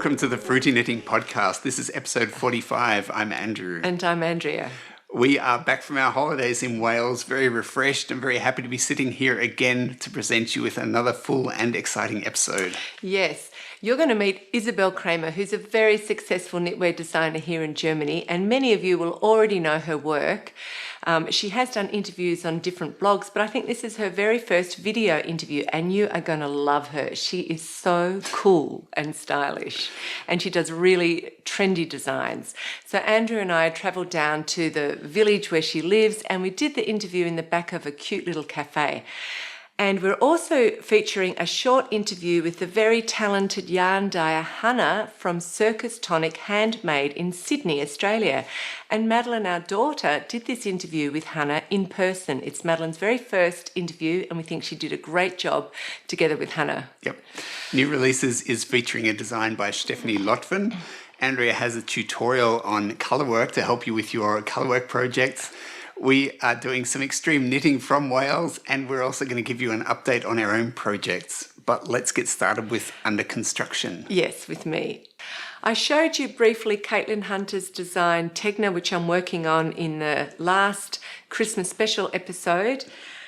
Welcome to the Fruity Knitting Podcast. This is episode 45. I'm Andrew. And I'm Andrea. We are back from our holidays in Wales, very refreshed and very happy to be sitting here again to present you with another full and exciting episode. Yes, you're going to meet Isabel Kramer, who's a very successful knitwear designer here in Germany, and many of you will already know her work. She has done interviews on different blogs, but I think this is her very first video interview, and you are going to love her. She is so cool and stylish, and she does really trendy designs. So Andrew and I travelled down to the village where she lives, and we did the interview in the back of a cute little cafe. And we're also featuring a short interview with the very talented yarn dyer Hannah from Circus Tonic Handmade in Sydney, Australia. And Madeline, our daughter, did this interview with Hannah in person. It's Madeline's very first interview, and we think she did a great job together with Hannah. Yep. New Releases is featuring a design by Stephanie Lotven. Andrea has a tutorial on colourwork to help you with your colourwork projects. We are doing some extreme knitting from Wales, and we're also going to give you an update on our own projects. But let's get started with Under Construction. Yes, with me. I showed you briefly Caitlin Hunter's design Tegna, which I'm working on in the last Christmas special episode.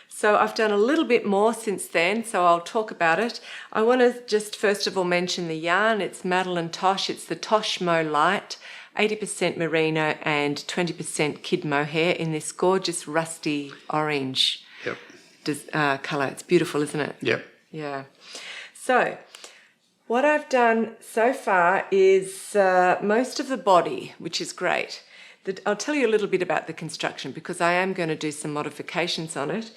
So I've done a little bit more since then, so I'll talk about it. I want to just first of all mention the yarn. It's Madeline Tosh. It's the Tosh Mo Light. 80% merino and 20% kid mohair in this gorgeous rusty orange colour. It's beautiful, isn't it? Yep. Yeah. So what I've done so far is most of the body, which is great. I'll tell you a little bit about the construction because I am going to do some modifications on it.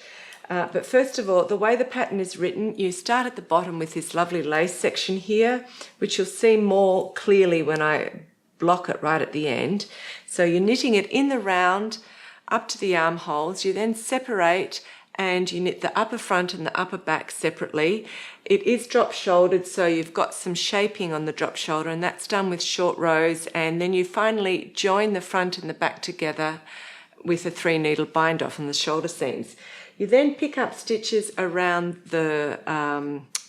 But first of all, the way the pattern is written, you start at the bottom with this lovely lace section here, which you'll see more clearly when I block it right at the end. So you're knitting it in the round up to the armholes. You then separate and you knit the upper front and the upper back separately. It is drop shouldered, so you've got some shaping on the drop shoulder, and that's done with short rows. And then you finally join the front and the back together with a 3-needle bind off on the shoulder seams. You then pick up stitches around the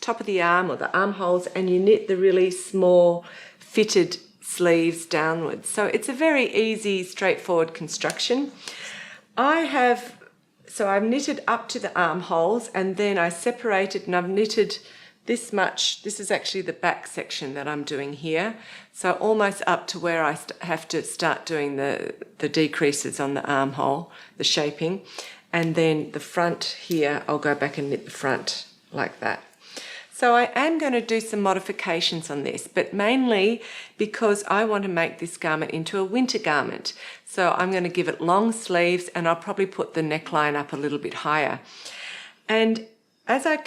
top of the arm or the armholes, and you knit the really small fitted sleeves downwards. So it's a very easy, straightforward construction. I've knitted up to the armholes, and then I separated and I've knitted this much. This is actually the back section that I'm doing here. So almost up to where I have to start doing the decreases on the armhole, the shaping. And then the front here, I'll go back and knit the front like that. So I am going to do some modifications on this, but mainly because I want to make this garment into a winter garment. So I'm going to give it long sleeves, and I'll probably put the neckline up a little bit higher. And as I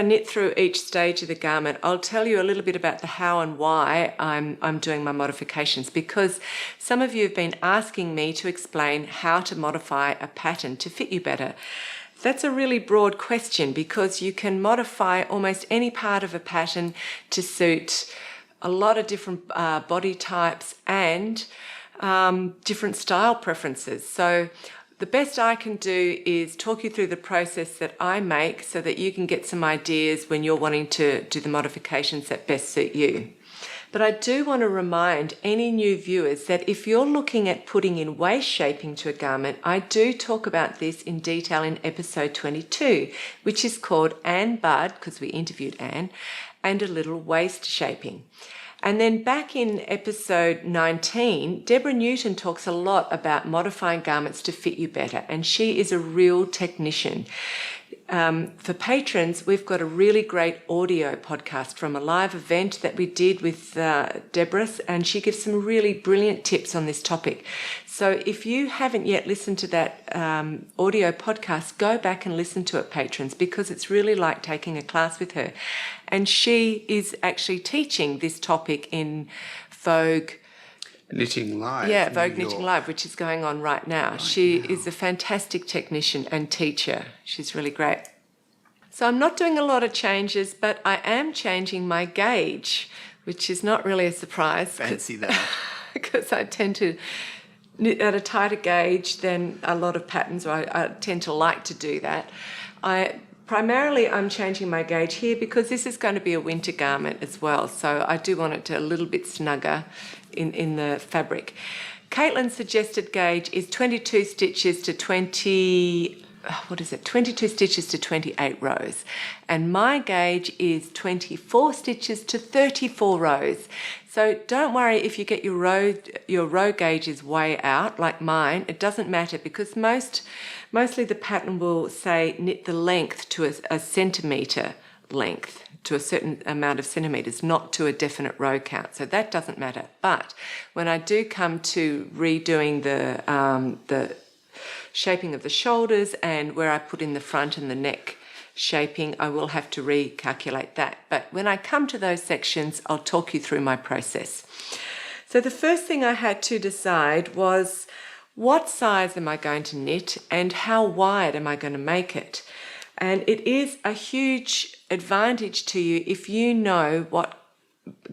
knit through each stage of the garment, I'll tell you a little bit about the how and why I'm doing my modifications, because some of you have been asking me to explain how to modify a pattern to fit you better. That's a really broad question because you can modify almost any part of a pattern to suit a lot of different body types and different style preferences. So the best I can do is talk you through the process that I make so that you can get some ideas when you're wanting to do the modifications that best suit you. But I do want to remind any new viewers that if you're looking at putting in waist shaping to a garment, I do talk about this in detail in episode 22, which is called Anne Budd, because we interviewed Anne, and a little waist shaping. And then back in episode 19, Deborah Newton talks a lot about modifying garments to fit you better, and she is a real technician. For patrons, we've got a really great audio podcast from a live event that we did with Deborah, and she gives some really brilliant tips on this topic. So if you haven't yet listened to that audio podcast, go back and listen to it, patrons, because it's really like taking a class with her. And she is actually teaching this topic in Vogue Knitting Live. Yeah, Vogue Knitting Live, which is going on right now. She is a fantastic technician and teacher. She's really great. So I'm not doing a lot of changes, but I am changing my gauge, which is not really a surprise. Fancy that. Because I tend to knit at a tighter gauge than a lot of patterns. I tend to like to do that. primarily I'm changing my gauge here because this is going to be a winter garment as well. So I do want it to a little bit snugger in the fabric. Caitlin's suggested gauge is 22 stitches to 22 stitches to 28 rows. And my gauge is 24 stitches to 34 rows. So don't worry if you get your row gauges way out, like mine. It doesn't matter because mostly the pattern will say knit the length to a centimetre length, to a certain amount of centimetres, not to a definite row count. So that doesn't matter. But when I do come to redoing the shaping of the shoulders and where I put in the front and the neck shaping, I will have to recalculate that. But when I come to those sections, I'll talk you through my process. So the first thing I had to decide was what size am I going to knit and how wide am I going to make it? And it is a huge advantage to you if you know what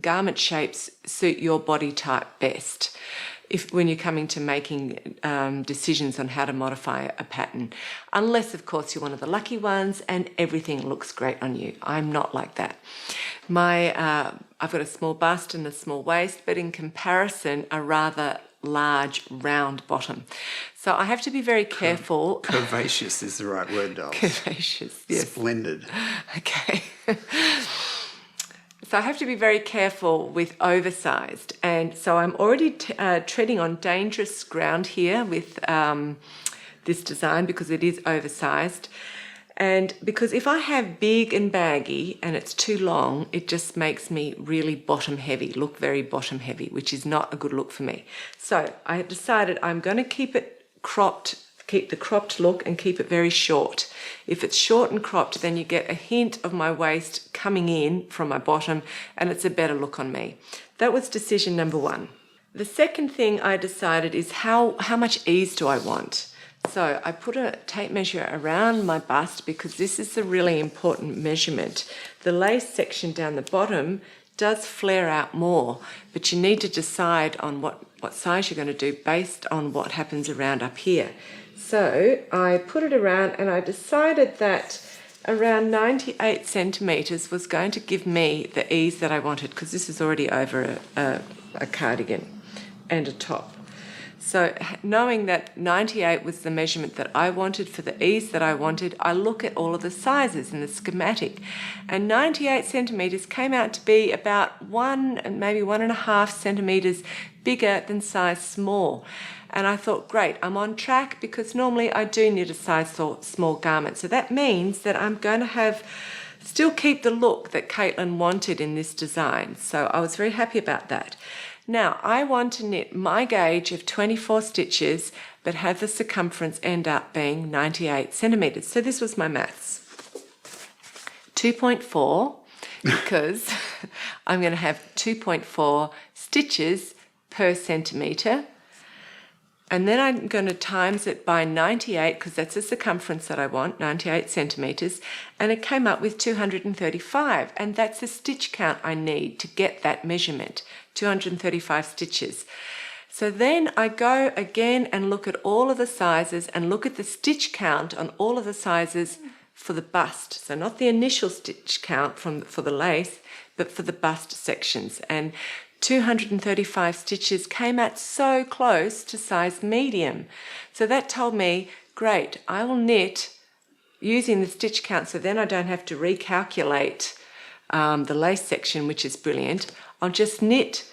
garment shapes suit your body type best. When you're coming to making decisions on how to modify a pattern. Unless, of course, you're one of the lucky ones and everything looks great on you. I'm not like that. I've got a small bust and a small waist, but in comparison, a rather large round bottom. So I have to be very careful. Curvaceous is the right word, Dolls. Curvaceous, yes. Splendid. Okay. So I have to be very careful with oversized. And so I'm already treading on dangerous ground here with this design because it is oversized. And because if I have big and baggy and it's too long, it just makes me really bottom heavy, look very bottom heavy, which is not a good look for me. So I have decided I'm going to keep it cropped, keep the cropped look and keep it very short. If it's short and cropped, then you get a hint of my waist coming in from my bottom and it's a better look on me. That was decision number one. The second thing I decided is how much ease do I want? So I put a tape measure around my bust because this is a really important measurement. The lace section down the bottom does flare out more, but you need to decide on what size you're going to do based on what happens around up here. So I put it around and I decided that around 98 centimetres was going to give me the ease that I wanted because this is already over a cardigan and a top. So knowing that 98 was the measurement that I wanted for the ease that I wanted, I look at all of the sizes in the schematic. And 98 centimetres came out to be about 1 and maybe 1.5 centimetres bigger than size small. And I thought, great, I'm on track because normally I do knit a size small garment. So that means that I'm going to still keep the look that Caitlin wanted in this design. So I was very happy about that. Now, I want to knit my gauge of 24 stitches, but have the circumference end up being 98 centimetres. So this was my maths. 2.4, because I'm going to have 2.4 stitches per centimetre. And then I'm going to times it by 98, because that's the circumference that I want, 98 centimetres, and it came up with 235, and that's the stitch count I need to get that measurement, 235 stitches. So then I go again and look at all of the sizes and look at the stitch count on all of the sizes for the bust. So not the initial stitch count for the lace, but for the bust sections. And 235 stitches came out so close to size medium. So that told me, great, I will knit using the stitch count so then I don't have to recalculate the lace section, which is brilliant. I'll just knit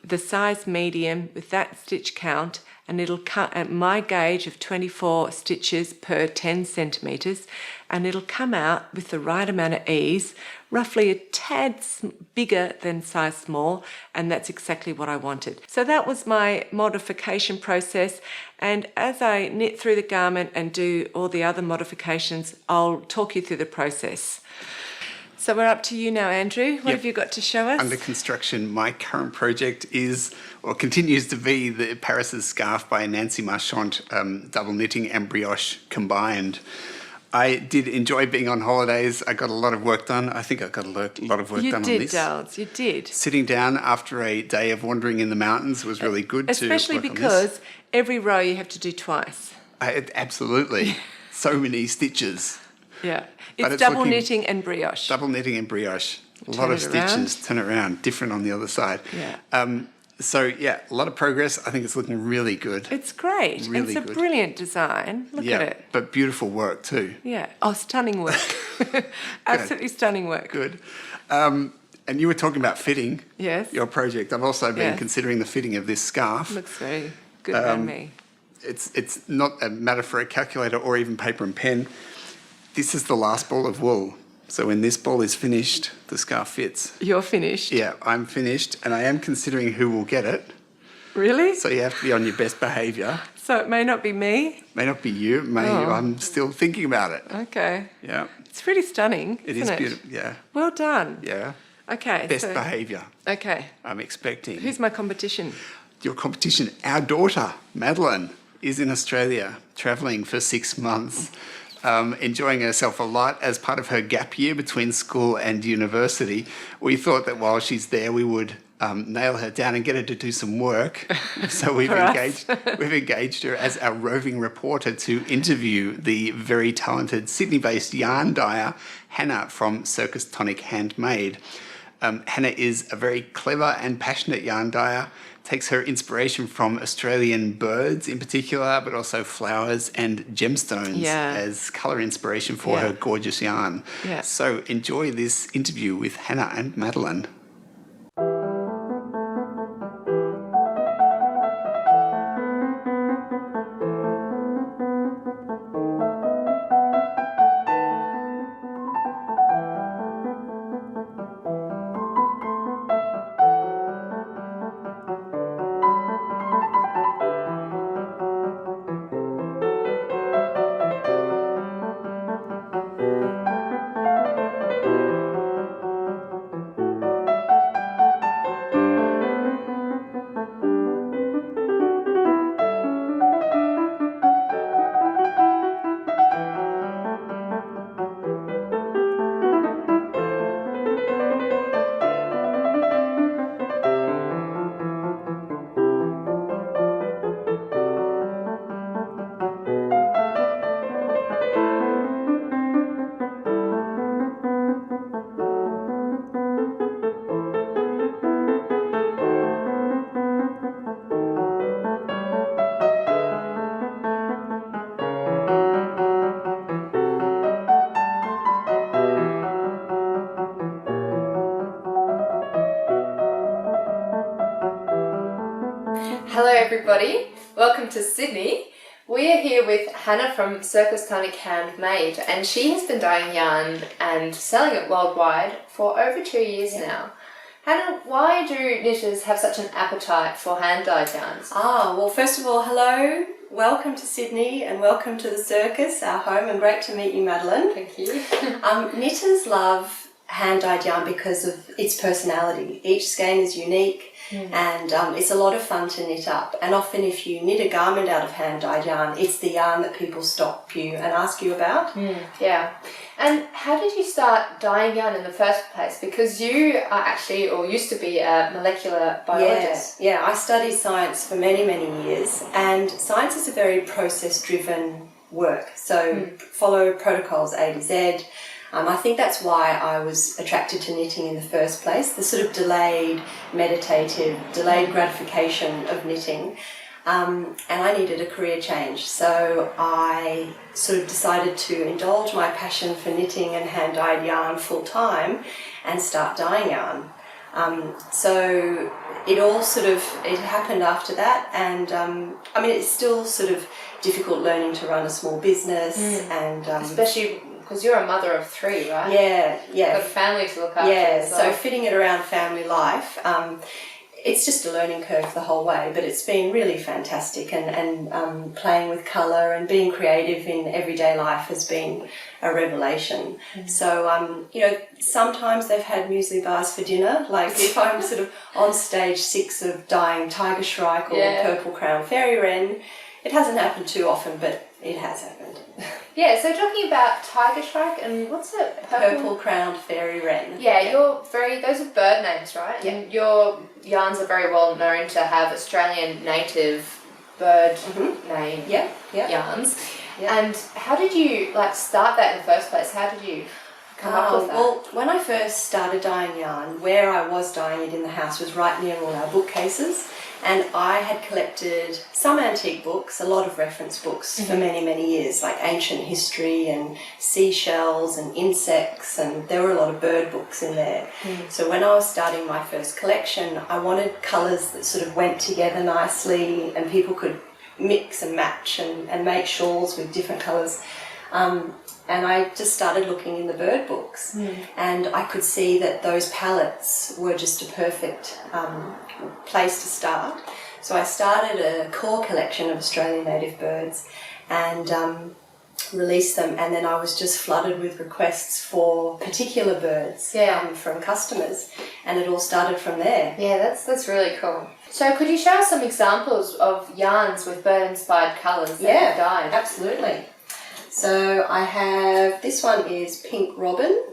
the size medium with that stitch count and it'll cut at my gauge of 24 stitches per 10 centimetres and it'll come out with the right amount of ease, roughly a tad bigger than size small, and that's exactly what I wanted. So that was my modification process, and as I knit through the garment and do all the other modifications, I'll talk you through the process. So we're up to you now, Andrew. What have you got to show us? Under construction, my current project is, or continues to be, the Paris's Scarf by Nancy Marchant, double knitting and brioche combined. I did enjoy being on holidays. I got a lot of work done. I think I got a lot of work done on this. You did, Dales, you did. Sitting down after a day of wandering in the mountains was really good. Especially because every row you have to do twice. Absolutely. So many stitches. Yeah. But It's it's double looking- knitting and brioche. Double knitting and brioche. A lot of it around. stitches, turn it around, different on the other side. Yeah. So yeah, a lot of progress. I think it's looking really good. It's great. Really it's a good. brilliant design. Look yeah, at it. but beautiful work too. Yeah. Oh, stunning work. Absolutely stunning work. Good. And you were talking about fitting. Yes. Your project. I've also been Yes. considering the fitting of this scarf. Looks very good on me. It's not a matter for a calculator or even paper and pen. This is the last ball of wool. So when this ball is finished, the scarf fits. You're finished. Yeah, I'm finished, and I am considering who will get it. Really? So you have to be on your best behaviour. So it may not be me. May not be you. I'm still thinking about it. Okay. Yeah, It's pretty stunning. it isn't is beautiful. Yeah, Well done. yeah. Okay. Best so- behaviour. Okay. I'm expecting. Who's my competition? Your competition, our daughter, Madeline, is in Australia, travelling for 6 months, enjoying herself a lot as part of her gap year between school and university. We thought that while she's there, we would nail her down and get her to do some work. So we've For us. we've engaged her as our roving reporter to interview the very talented Sydney-based yarn dyer, Hannah from Circus Tonic Handmade. Hannah is a very clever and passionate yarn dyer, takes her inspiration from Australian birds in particular, but also flowers and gemstones Yeah. as colour inspiration for Yeah. her gorgeous yarn. Yeah. So enjoy this interview with Hannah and Madeline. Hello everybody, welcome to Sydney. We are here with Hannah from Circus Tonic Handmade, and she has been dyeing yarn and selling it worldwide for over 2 years now. Hannah, why do knitters have such an appetite for hand-dyed yarns? Well, first of all, hello, welcome to Sydney and welcome to the circus, our home, and great to meet you, Madeline. Thank you. Knitters love hand-dyed yarn because of its personality. Each skein is unique and it's a lot of fun to knit up. And often if you knit a garment out of hand-dyed yarn, it's the yarn that people stop you and ask you about. Yeah. And how did you start dyeing yarn in the first place? Because you are actually, or used to be, a molecular biologist. Yeah, I studied science for many, many years, and science is a very process-driven work. So follow protocols A to Z. I think that's why I was attracted to knitting in the first place, the sort of delayed, meditative, delayed gratification of knitting. And I needed a career change, so I sort of decided to indulge my passion for knitting and hand-dyed yarn full-time and start dyeing yarn. So it all it happened after that, and I mean, it's still sort of difficult learning to run a small business, and Especially because you're a mother of 3, right? yeah, Got a family to look after. yeah. as So well. fitting it around family life, it's just a learning curve the whole way, but it's been really fantastic, and playing with colour and being creative in everyday life has been a revelation. So, sometimes they've had muesli bars for dinner, like if I'm sort of on stage 6 of dyeing Tiger Shrike or Purple Crown Fairy Wren. It hasn't happened too often, but it has happened. Yeah, so talking about Tiger Shrike and what's it? Purple Crowned Fairy Wren. Yeah, those are bird names, right? Yeah. And your yarns are very well known to have Australian native bird name Yeah, yeah. yarns. Yeah. And how did you start that in the first place? How did you come up with that? Well, when I first started dyeing yarn, where I was dyeing it in the house was right near all our bookcases, and I had collected some antique books, a lot of reference books for many, many years, like ancient history and seashells and insects, and there were a lot of bird books in there. So when I was starting my first collection, I wanted colours that sort of went together nicely and people could mix and match and make shawls with different colours. And I just started looking in the bird books, and I could see that those palettes were just a perfect place to start. So I started a core collection of Australian native birds and released them, and then I was just flooded with requests for particular birds from customers, and it all started from there. Yeah, that's really cool. So could you show us some examples of yarns with bird-inspired colours that you've dyed? Absolutely. So I have, this one is Pink Robin.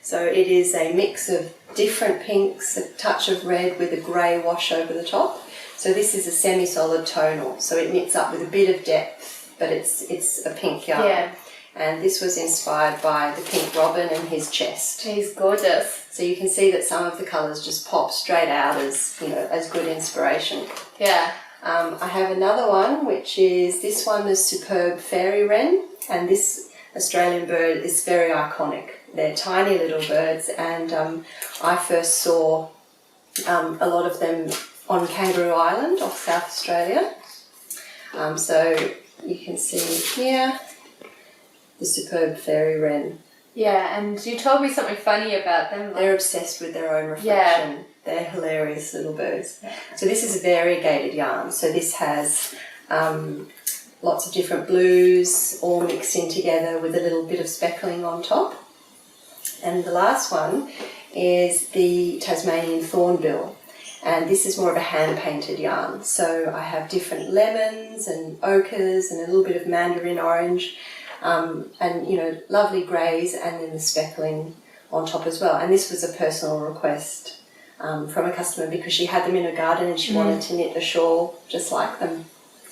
So it is a mix of different pinks, a touch of red with a grey wash over the top. So this is a semi-solid tonal, so it knits up with a bit of depth, but it's a pink yarn. Yeah. And this was inspired by the Pink Robin and his chest. He's gorgeous. So you can see that some of the colours just pop straight out as, as good inspiration. Yeah. I have another one, which is, this one is Superb Fairy Wren, and this Australian bird is very iconic. They're tiny little birds, and I first saw a lot of them on Kangaroo Island off South Australia. So you can see here the Superb Fairy Wren. Yeah, and you told me something funny about them. They're obsessed with their own reflection. Yeah. They're hilarious little birds. So this is a variegated yarn. So this has lots of different blues all mixed in together with a little bit of speckling on top. And the last one is the Tasmanian Thornbill. And this is more of a hand-painted yarn. So I have different lemons and ochres and a little bit of mandarin orange and, lovely greys, and then the speckling on top as well. And this was a personal request from a customer because she had them in her garden and she wanted to knit a shawl just like them.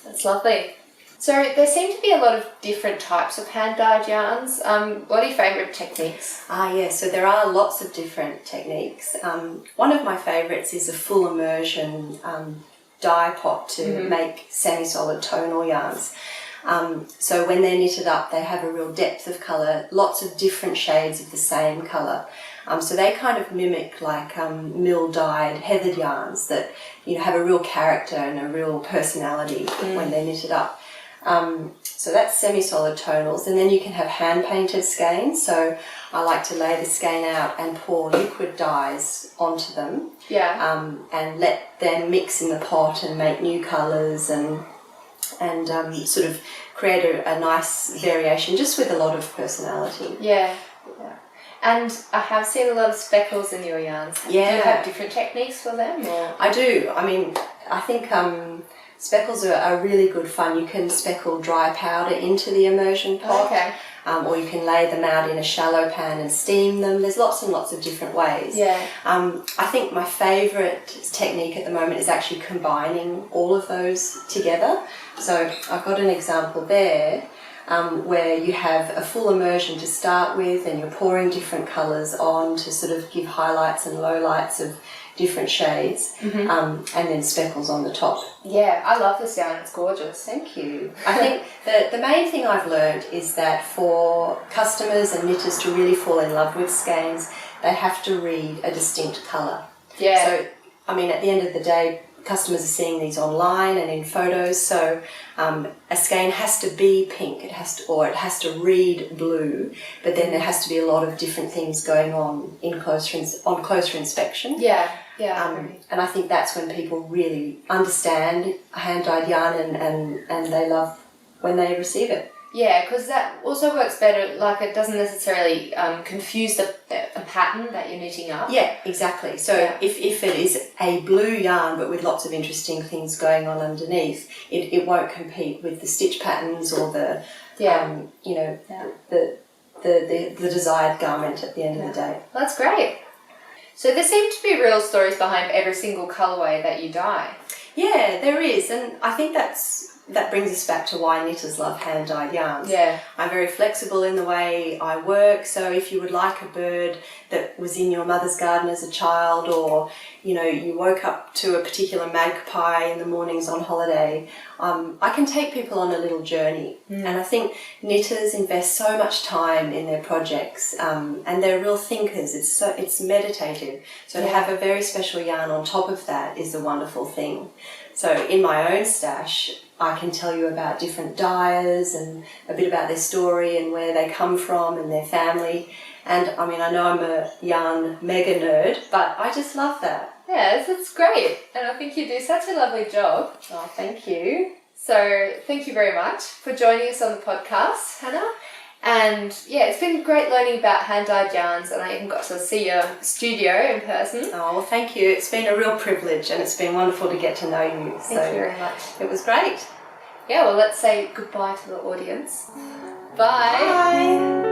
That's lovely. So there seem to be a lot of different types of hand-dyed yarns. What are your favourite techniques? So there are lots of different techniques. One of my favourites is a full immersion dye pot to make semi-solid tonal yarns. So when they're knitted up, they have a real depth of colour, lots of different shades of the same colour. So they kind of mimic like mill-dyed heathered yarns that have a real character and a real personality when they're knitted up. So that's semi-solid tonals, and then you can have hand-painted skeins. So I like to lay the skein out and pour liquid dyes onto them, and let them mix in the pot and make new colours and sort of create a nice variation just with a lot of personality. Yeah. And I have seen a lot of speckles in your yarns. Yeah. Do you have different techniques for them? Or? I do. I mean, I think speckles are really good fun. You can speckle dry powder into the immersion pot. Okay. Or you can lay them out in a shallow pan and steam them. There's lots and lots of different ways. Yeah. I think my favourite technique at the moment is actually combining all of those together. So I've got an example there where you have a full immersion to start with, and you're pouring different colours on to sort of give highlights and lowlights of different shades, and then speckles on the top. Yeah, I love this yarn. It's gorgeous. Thank you. I think the main thing I've learned is that for customers and knitters to really fall in love with skeins, they have to read a distinct colour. Yeah. So, I mean, at the end of the day, customers are seeing these online and in photos, so a skein has to be pink, it has to read blue, but then there has to be a lot of different things going on on closer inspection. Yeah. And I think that's when people really understand hand-dyed yarn and they love when they receive it. Yeah, because that also works better, like it doesn't necessarily confuse a pattern that you're knitting up. Yeah, exactly. So if it is a blue yarn but with lots of interesting things going on underneath, it won't compete with the stitch patterns or the the desired garment at the end of the day. That's great. So there seem to be real stories behind every single colourway that you dye. Yeah, there is, and I think that's that brings us back to why knitters love hand-dyed yarns. Yeah. I'm very flexible in the way I work, so if you would like a bird that was in your mother's garden as a child, or you woke up to a particular magpie in the mornings on holiday, I can take people on a little journey. And I think knitters invest so much time in their projects, and they're real thinkers. It's meditative. So to have a very special yarn on top of that is a wonderful thing. So in my own stash, I can tell you about different dyers and a bit about their story and where they come from and their family. And I mean, I know I'm a yarn mega nerd, but I just love that. Yeah, it's great. And I think you do such a lovely job. Oh, thank you. So thank you very much for joining us on the podcast, Hannah. And yeah, it's been great learning about hand-dyed yarns, and I even got to see your studio in person. Oh, well, thank you. It's been a real privilege, and it's been wonderful to get to know you. Thank you very much. It was great. Yeah, well, let's say goodbye to the audience. Bye. Bye.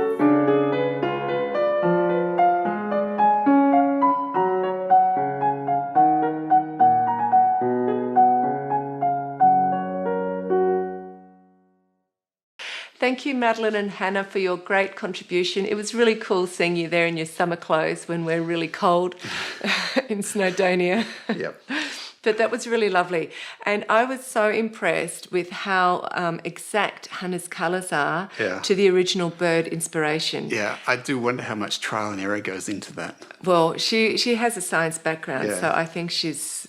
Thank you, Madeline and Hannah, for your great contribution. It was really cool seeing you there in your summer clothes when we're really cold in Snowdonia. Yep. But that was really lovely. And I was so impressed with how exact Hannah's colours are to the original bird inspiration. Yeah, I do wonder how much trial and error goes into that. Well, she has a science background, Yeah. so I think she's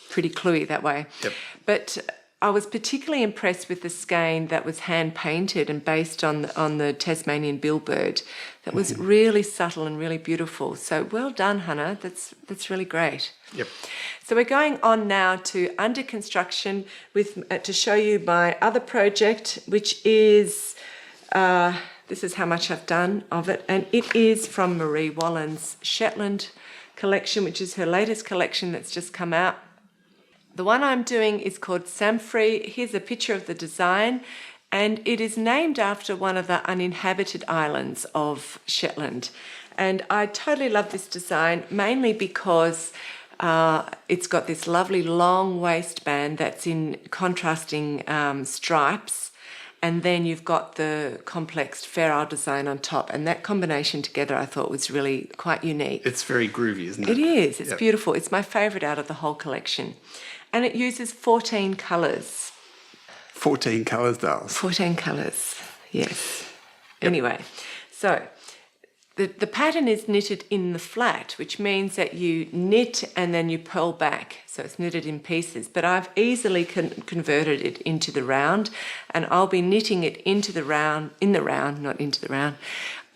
pretty cluey that way. Yep. But I was particularly impressed with the skein that was hand painted and based on the Tasmanian billbird. That was really subtle and really beautiful. So well done, Hannah. That's really great. Yep. So we're going on now to under construction to show you my other project, which is this is how much I've done of it, and it is from Marie Wallen's Shetland collection, which is her latest collection that's just come out. The one I'm doing is called Samfree. Here's a picture of the design, and it is named after one of the uninhabited islands of Shetland. And I totally love this design, mainly because it's got this lovely long waistband that's in contrasting stripes, and then you've got the complex Fair Isle design on top, and that combination together I thought was really quite unique. It's very groovy, isn't it? It is. It's beautiful. It's my favourite out of the whole collection. And it uses 14 colours. 14 colours, dolls. 14 colours, yes. Anyway, so the pattern is knitted in the flat, which means that you knit and then you purl back. So it's knitted in pieces. But I've easily converted it into the round, and I'll be knitting it into the round, not into the round,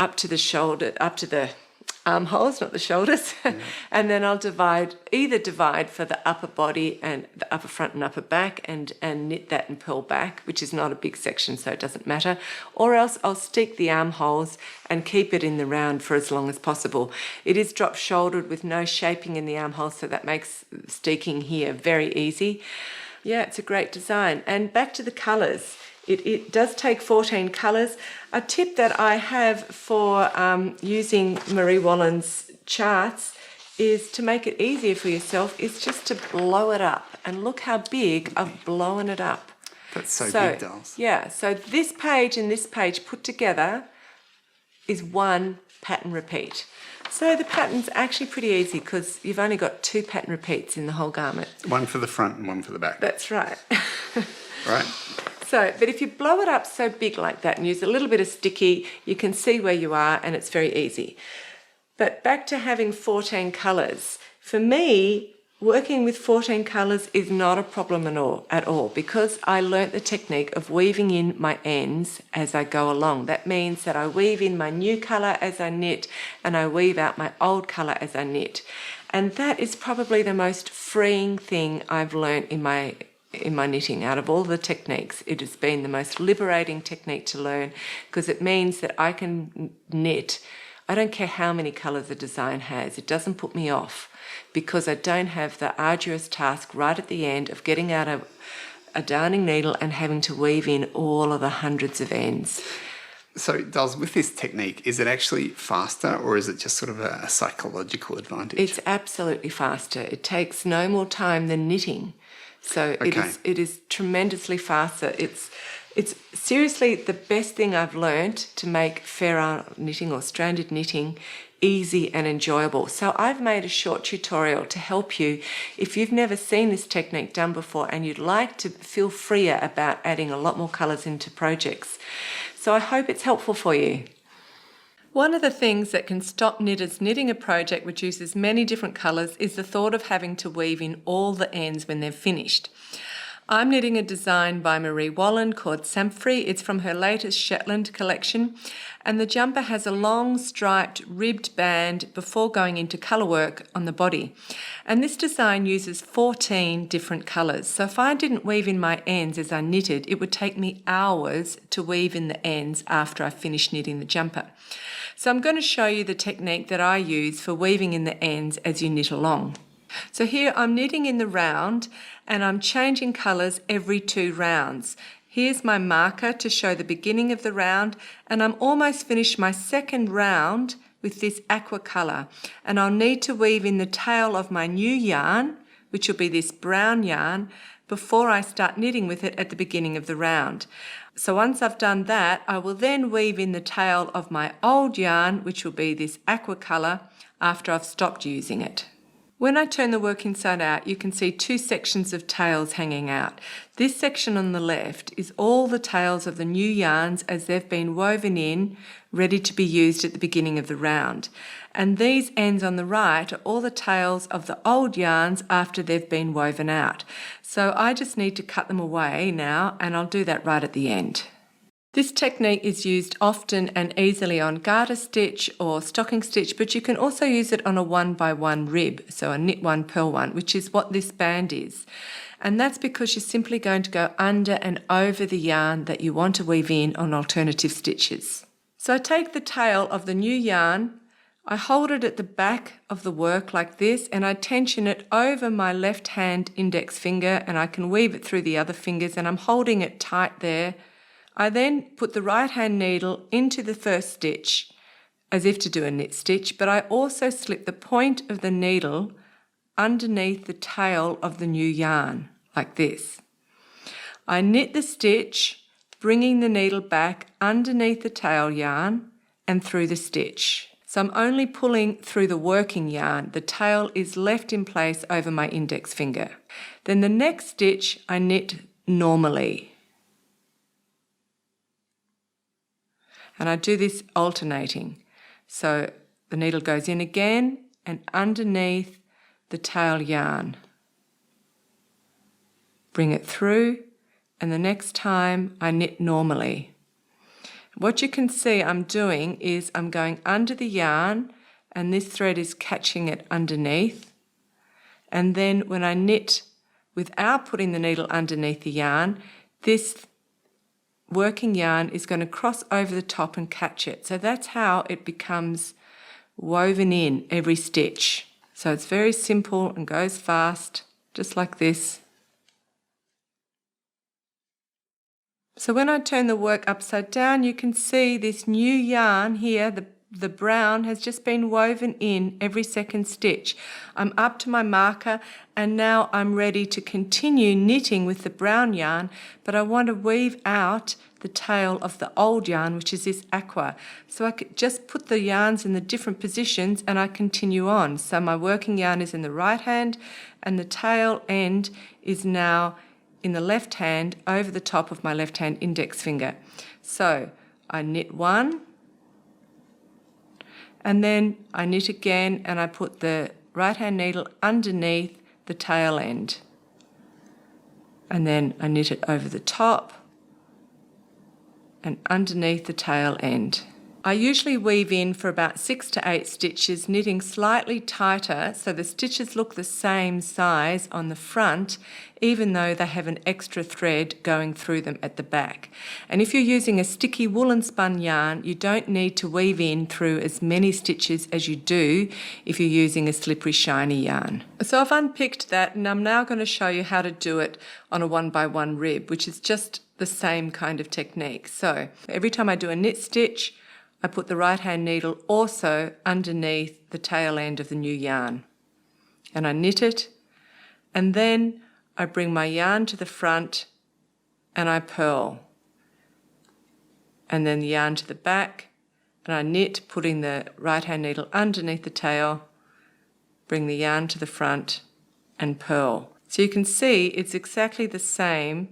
up to the shoulder, up to the armholes, not the shoulders, and then I'll divide for the upper body and the upper front and upper back, and knit that and purl back, which is not a big section, so it doesn't matter, or else I'll stick the armholes and keep it in the round for as long as possible. It is drop shouldered with no shaping in the armholes, so that makes sticking here very easy. Yeah, it's a great design. And back to the colours. It does take 14 colours. A tip that I have for using Marie Wallen's charts is to make it easier for yourself is just to blow it up. And look how big I've blown it up. That's so big, dolls. Yeah, so this page and this page put together is one pattern repeat. So the pattern's actually pretty easy because you've only got 2 pattern repeats in the whole garment. One for the front and one for the back. That's right. Right? So, but if you blow it up so big like that and use a little bit of sticky, you can see where you are and it's very easy. But back to having 14 colours. For me, working with 14 colours is not a problem at all because I learnt the technique of weaving in my ends as I go along. That means that I weave in my new colour as I knit and I weave out my old colour as I knit. And that is probably the most freeing thing I've learnt in my knitting. Out of all the techniques, it has been the most liberating technique to learn because it means that I can knit. I don't care how many colours a design has. It doesn't put me off because I don't have the arduous task right at the end of getting out a darning needle and having to weave in all of the hundreds of ends. So, dolls, with this technique, is it actually faster or is it just sort of a psychological advantage? It's absolutely faster. It takes no more time than knitting So Okay. it is tremendously faster. It's seriously the best thing I've learned to make fair knitting or stranded knitting easy and enjoyable. So I've made a short tutorial to help you if you've never seen this technique done before and you'd like to feel freer about adding a lot more colours into projects. So I hope it's helpful for you. One of the things that can stop knitters knitting a project which uses many different colours is the thought of having to weave in all the ends when they're finished. I'm knitting a design by Marie Wallen called Samfrey. It's from her latest Shetland collection, and the jumper has a long striped ribbed band before going into colour work on the body. And this design uses 14 different colours. So if I didn't weave in my ends as I knitted, it would take me hours to weave in the ends after I finished knitting the jumper. So I'm going to show you the technique that I use for weaving in the ends as you knit along. So here I'm knitting in the round and I'm changing colours every 2 rounds. Here's my marker to show the beginning of the round, and I'm almost finished my second round with this aqua colour, and I'll need to weave in the tail of my new yarn, which will be this brown yarn, before I start knitting with it at the beginning of the round. So once I've done that, I will then weave in the tail of my old yarn, which will be this aqua colour, after I've stopped using it. When I turn the work inside out, you can see 2 sections of tails hanging out. This section on the left is all the tails of the new yarns as they've been woven in, ready to be used at the beginning of the round. And these ends on the right are all the tails of the old yarns after they've been woven out. So I just need to cut them away now, and I'll do that right at the end. This technique is used often and easily on garter stitch or stocking stitch, but you can also use it on a 1x1 rib, so a knit one, purl one, which is what this band is. And that's because you're simply going to go under and over the yarn that you want to weave in on alternative stitches. So I take the tail of the new yarn, I hold it at the back of the work like this, and I tension it over my left hand index finger, and I can weave it through the other fingers, and I'm holding it tight there. I then put the right hand needle into the first stitch as if to do a knit stitch, but I also slip the point of the needle underneath the tail of the new yarn, like this. I knit the stitch, bringing the needle back underneath the tail yarn and through the stitch. So I'm only pulling through the working yarn. The tail is left in place over my index finger. Then the next stitch I knit normally. And I do this alternating. So the needle goes in again and underneath the tail yarn. Bring it through, and the next time I knit normally. What you can see I'm doing is I'm going under the yarn, and this thread is catching it underneath. And then when I knit without putting the needle underneath the yarn, this working yarn is going to cross over the top and catch it. So that's how it becomes woven in every stitch. So it's very simple and goes fast, just like this. So when I turn the work upside down, you can see this new yarn here, the brown, has just been woven in every second stitch. I'm up to my marker, and now I'm ready to continue knitting with the brown yarn, but I want to weave out the tail of the old yarn, which is this aqua. So I could just put the yarns in the different positions and I continue on. So my working yarn is in the right hand and the tail end is now in the left hand over the top of my left hand index finger. So I knit one, and then I knit again and I put the right hand needle underneath the tail end. And then I knit it over the top and underneath the tail end. I usually weave in for about 6 to 8 stitches, knitting slightly tighter so the stitches look the same size on the front, even though they have an extra thread going through them at the back. And if you're using a sticky woolen spun yarn, you don't need to weave in through as many stitches as you do if you're using a slippery shiny yarn. So I've unpicked that, and I'm now going to show you how to do it on a 1x1 rib, which is just the same kind of technique. So every time I do a knit stitch, I put the right hand needle also underneath the tail end of the new yarn, and I knit it, and then I bring my yarn to the front and I purl. And then the yarn to the back and I knit, putting the right hand needle underneath the tail, bring the yarn to the front and purl. So you can see it's exactly the same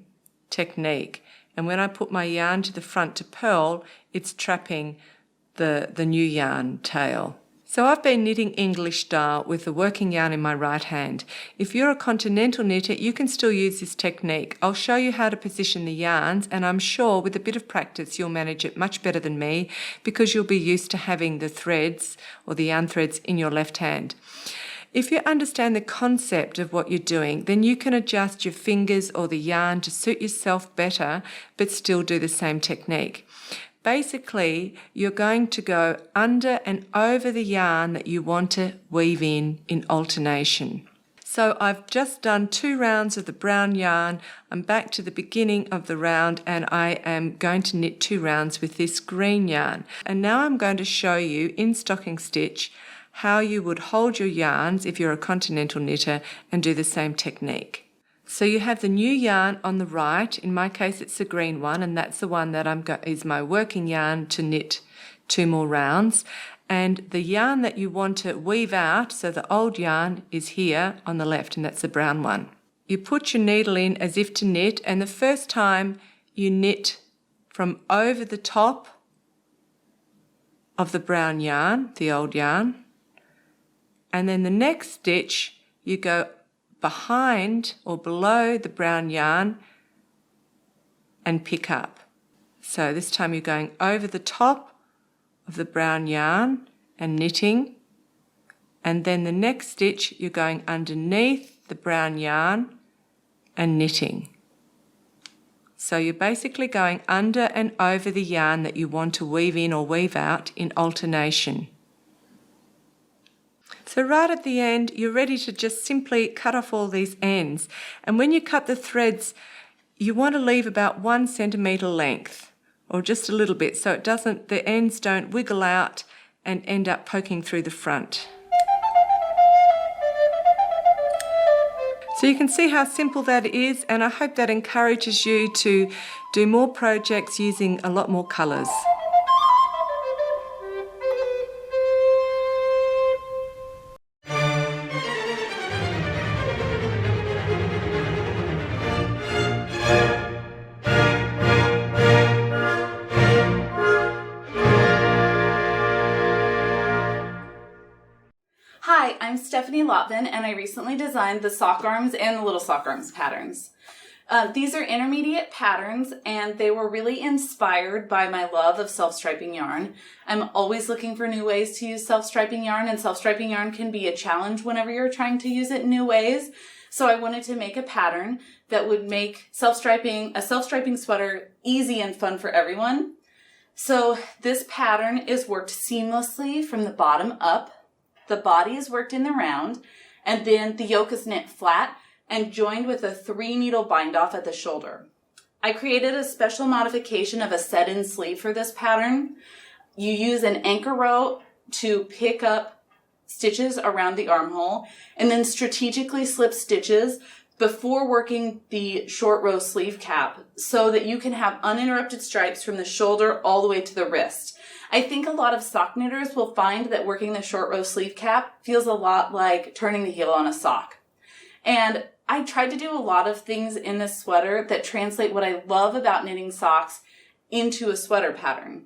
technique. And when I put my yarn to the front to purl, it's trapping the new yarn tail. So I've been knitting English style with the working yarn in my right hand. If you're a continental knitter, you can still use this technique. I'll show you how to position the yarns, and I'm sure with a bit of practice you'll manage it much better than me, because you'll be used to having the threads or the yarn threads in your left hand. If you understand the concept of what you're doing, then you can adjust your fingers or the yarn to suit yourself better, but still do the same technique. Basically, you're going to go under and over the yarn that you want to weave in alternation. So I've just done 2 rounds of the brown yarn. I'm back to the beginning of the round and I am going to knit 2 rounds with this green yarn. And now I'm going to show you in stocking stitch how you would hold your yarns if you're a continental knitter and do the same technique. So you have the new yarn on the right. In my case, it's the green one, and that's the one that is my working yarn to knit 2 more rounds. And the yarn that you want to weave out, so the old yarn, is here on the left, and that's the brown one. You put your needle in as if to knit, and the first time you knit from over the top of the brown yarn, the old yarn, and then the next stitch you go behind or below the brown yarn and pick up. So this time you're going over the top of the brown yarn and knitting, and then the next stitch you're going underneath the brown yarn and knitting. So you're basically going under and over the yarn that you want to weave in or weave out in alternation. So right at the end, you're ready to just simply cut off all these ends. And when you cut the threads, you want to leave about 1 centimetre length, or just a little bit, so the ends don't wiggle out and end up poking through the front. So you can see how simple that is, and I hope that encourages you to do more projects using a lot more colours. Hi, I'm Stephanie Lotvin, and I recently designed the sock arms and the little sock arms patterns. These are intermediate patterns, and they were really inspired by my love of self-striping yarn. I'm always looking for new ways to use self-striping yarn, and self-striping yarn can be a challenge whenever you're trying to use it in new ways. So I wanted to make a pattern that would make a self-striping sweater easy and fun for everyone. So this pattern is worked seamlessly from the bottom up. The body is worked in the round, and then the yoke is knit flat and joined with a 3-needle bind off at the shoulder. I created a special modification of a set-in sleeve for this pattern. You use an anchor row to pick up stitches around the armhole, and then strategically slip stitches before working the short row sleeve cap so that you can have uninterrupted stripes from the shoulder all the way to the wrist. I think a lot of sock knitters will find that working the short row sleeve cap feels a lot like turning the heel on a sock. And I tried to do a lot of things in this sweater that translate what I love about knitting socks into a sweater pattern.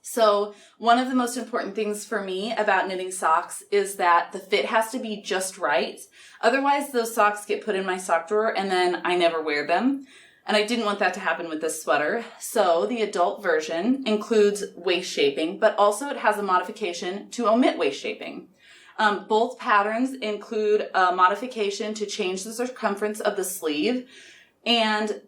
So one of the most important things for me about knitting socks is that the fit has to be just right. Otherwise, those socks get put in my sock drawer and then I never wear them. And I didn't want that to happen with this sweater. So the adult version includes waist shaping, but also it has a modification to omit waist shaping. Both patterns include a modification to change the circumference of the sleeve. And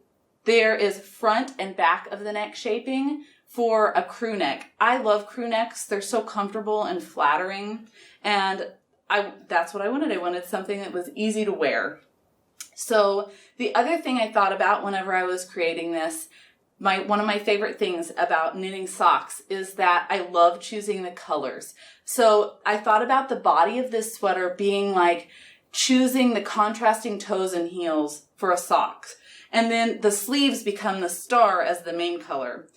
there is front and back of the neck shaping for a crew neck. I love crew necks. They're so comfortable and flattering. And that's what I wanted. I wanted something that was easy to wear. So the other thing I thought about whenever I was creating this, one of my favorite things about knitting socks is that I love choosing the colors. So I thought about the body of this sweater being like choosing the contrasting toes and heels for a sock. And then the sleeves become the star as the main color.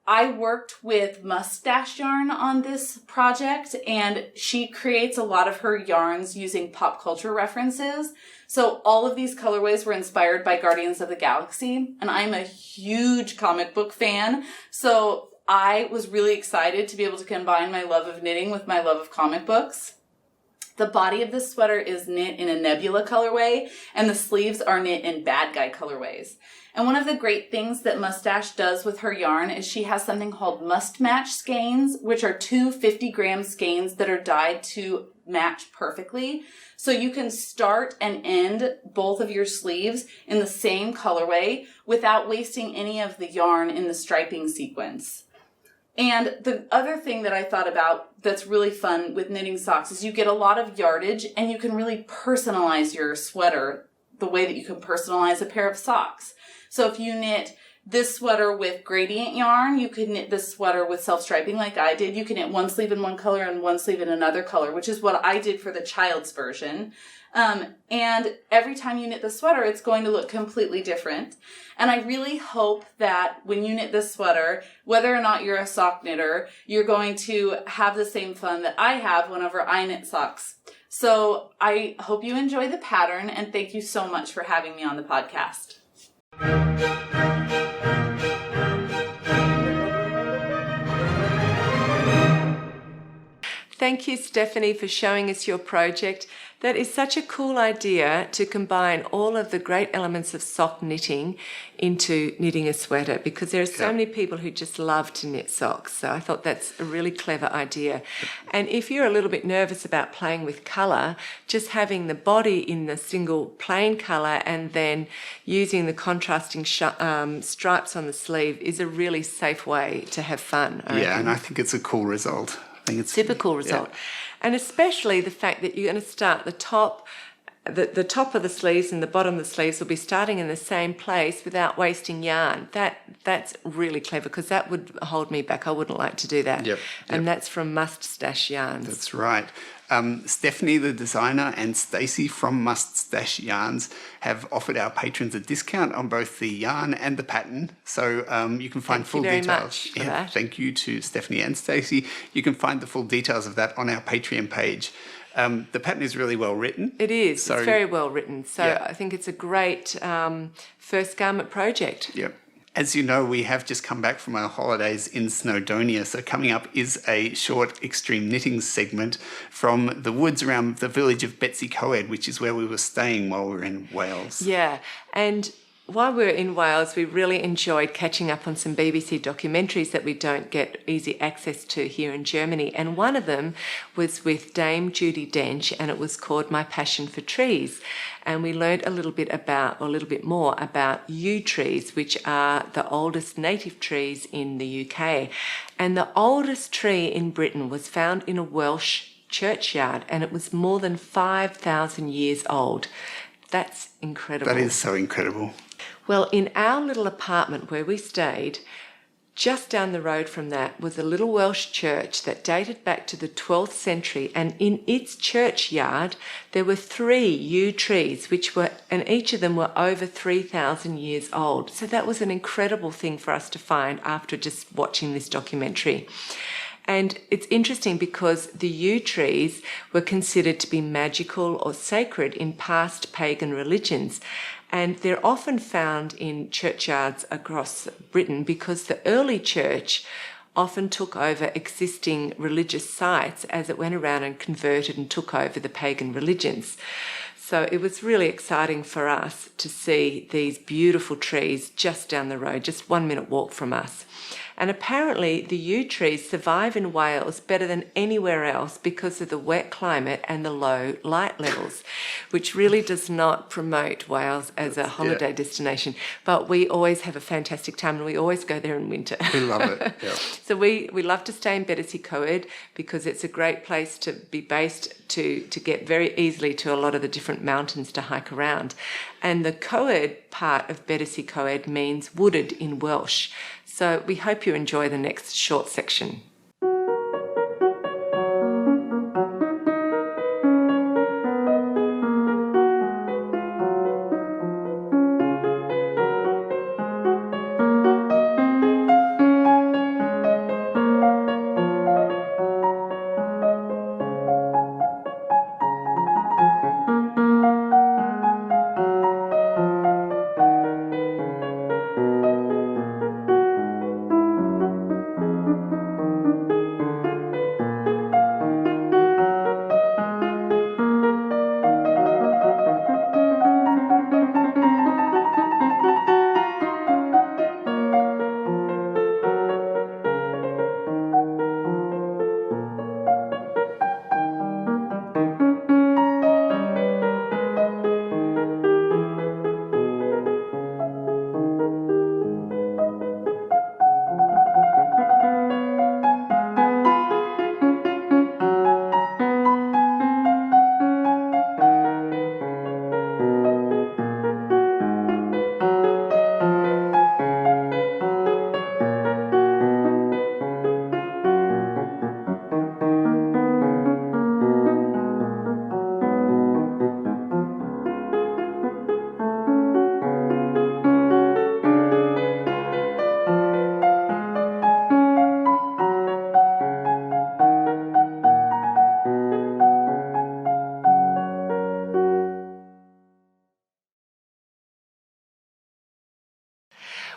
I worked with Mustache Yarn on this project, and she creates a lot of her yarns using pop culture references. So all of these colorways were inspired by Guardians of the Galaxy, and I'm a huge comic book fan. So I was really excited to be able to combine my love of knitting with my love of comic books. The body of this sweater is knit in a Nebula colorway, and the sleeves are knit in Bad Guy colorways. And one of the great things that Mustache does with her yarn is she has something called Must Match skeins, which are two 50-gram skeins that are dyed to match perfectly. So you can start and end both of your sleeves in the same colorway without wasting any of the yarn in the striping sequence. And the other thing that I thought about that's really fun with knitting socks is you get a lot of yardage, and you can really personalize your sweater the way that you can personalize a pair of socks. So if you knit this sweater with gradient yarn, you could knit this sweater with self-striping like I did. You can knit one sleeve in one color and one sleeve in another color, which is what I did for the child's version. And every time you knit the sweater, it's going to look completely different. And I really hope that when you knit this sweater, whether or not you're a sock knitter, you're going to have the same fun that I have whenever I knit socks. So I hope you enjoy the pattern, and thank you so much for having me on the podcast. Thank you, Stephanie, for showing us your project. That is such a cool idea to combine all of the great elements of sock knitting into knitting a sweater, because there are so many people who just love to knit socks. So I thought that's a really clever idea. And if you're a little bit nervous about playing with colour, just having the body in the single plain colour and then using the contrasting stripes on the sleeve is a really safe way to have fun. Yeah, and I think it's a cool result. I think it's super cool result. Yeah. And especially the fact that you're going to start the top of the sleeves and the bottom of the sleeves will be starting in the same place without wasting yarn. That's really clever, because that would hold me back. I wouldn't like to do that. And that's from Mustache Yarns. That's right. Stephanie, the designer, and Stacey from Mustache Yarns have offered our patrons a discount on both the yarn and the pattern. So you can find full details. Much for that. Thank you to Stephanie and Stacey. You can find the full details of that on our Patreon page. The pattern is really well written. It is. So, it's very well written. So I think it's a great first garment project. Yep. As you know, we have just come back from our holidays in Snowdonia. So coming up is a short extreme knitting segment from the woods around the village of Betsy Coed, which is where we were staying while we were in Wales. Yeah, and while we were in Wales, we really enjoyed catching up on some BBC documentaries that we don't get easy access to here in Germany. And one of them was with Dame Judi Dench, and it was called My Passion for Trees. And we learned a little bit more about yew trees, which are the oldest native trees in the UK. And the oldest tree in Britain was found in a Welsh churchyard, and it was more than 5,000 years old. That's incredible. That is so incredible. Well, in our little apartment where we stayed, just down the road from that was a little Welsh church that dated back to the 12th century, and in its churchyard there were 3 yew trees, and each of them were over 3,000 years old. So that was an incredible thing for us to find after just watching this documentary. And it's interesting because the yew trees were considered to be magical or sacred in past pagan religions. And they're often found in churchyards across Britain because the early church often took over existing religious sites as it went around and converted and took over the pagan religions. So it was really exciting for us to see these beautiful trees just down the road, just 1 minute walk from us. And apparently the yew trees survive in Wales better than anywhere else because of the wet climate and the low light levels, which really does not promote Wales as a holiday destination. But we always have a fantastic time, and we always go there in winter. We love it. Yeah. So we love to stay in Betsy Coed because it's a great place to be based, to get very easily to a lot of the different mountains to hike around. And the Coed part of Betsy Coed means wooded in Welsh. So we hope you enjoy the next short section.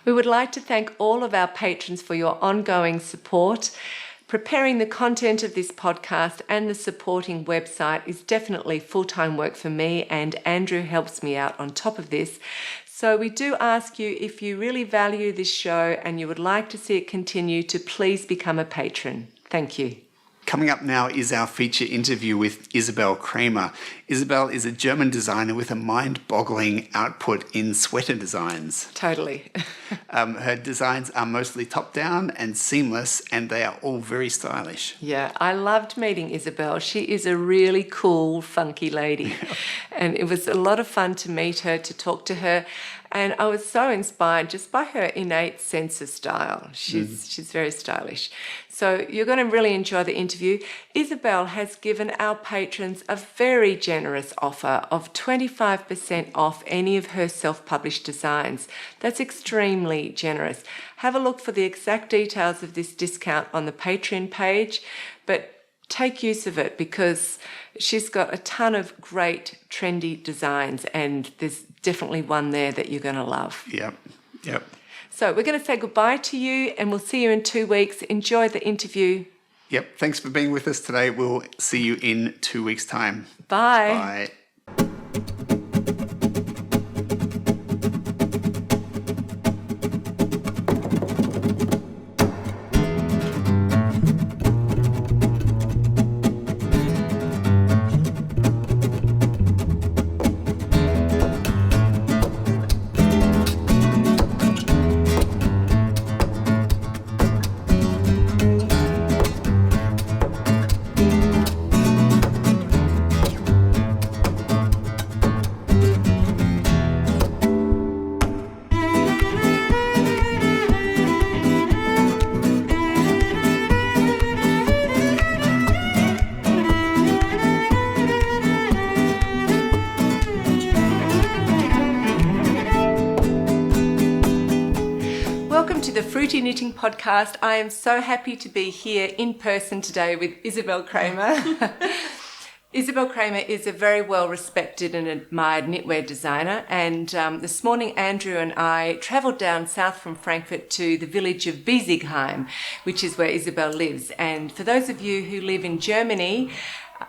We would like to thank all of our patrons for your ongoing support. Preparing the content of this podcast and the supporting website is definitely full-time work for me, and Andrew helps me out on top of this. So we do ask you, if you really value this show and you would like to see it continue, to please become a patron. Thank you. Coming up now is our feature interview with Isabel Kramer. Isabel is a German designer with a mind-boggling output in sweater designs. Totally. Her designs are mostly top-down and seamless, and they are all very stylish. Yeah, I loved meeting Isabel. She is a really cool, funky lady. And it was a lot of fun to meet her, to talk to her. And I was so inspired just by her innate sense of style. She's very stylish. So you're going to really enjoy the interview. Isabel has given our patrons a very generous offer of 25% off any of her self-published designs. That's extremely generous. Have a look for the exact details of this discount on the Patreon page, but take use of it because she's got a ton of great trendy designs, and there's definitely one there that you're going to love. Yep. So we're going to say goodbye to you, and we'll see you in 2 weeks. Enjoy the interview. Yep. Thanks for being with us today. We'll see you in 2 weeks' time. Bye. Bye. Welcome to the Fruity Knitting Podcast. I am so happy to be here in person today with Isabel Kramer. Isabel Kramer is a very well-respected and admired knitwear designer, and this morning Andrew and I travelled down south from Frankfurt to the village of Biesigheim, which is where Isabel lives. And for those of you who live in Germany,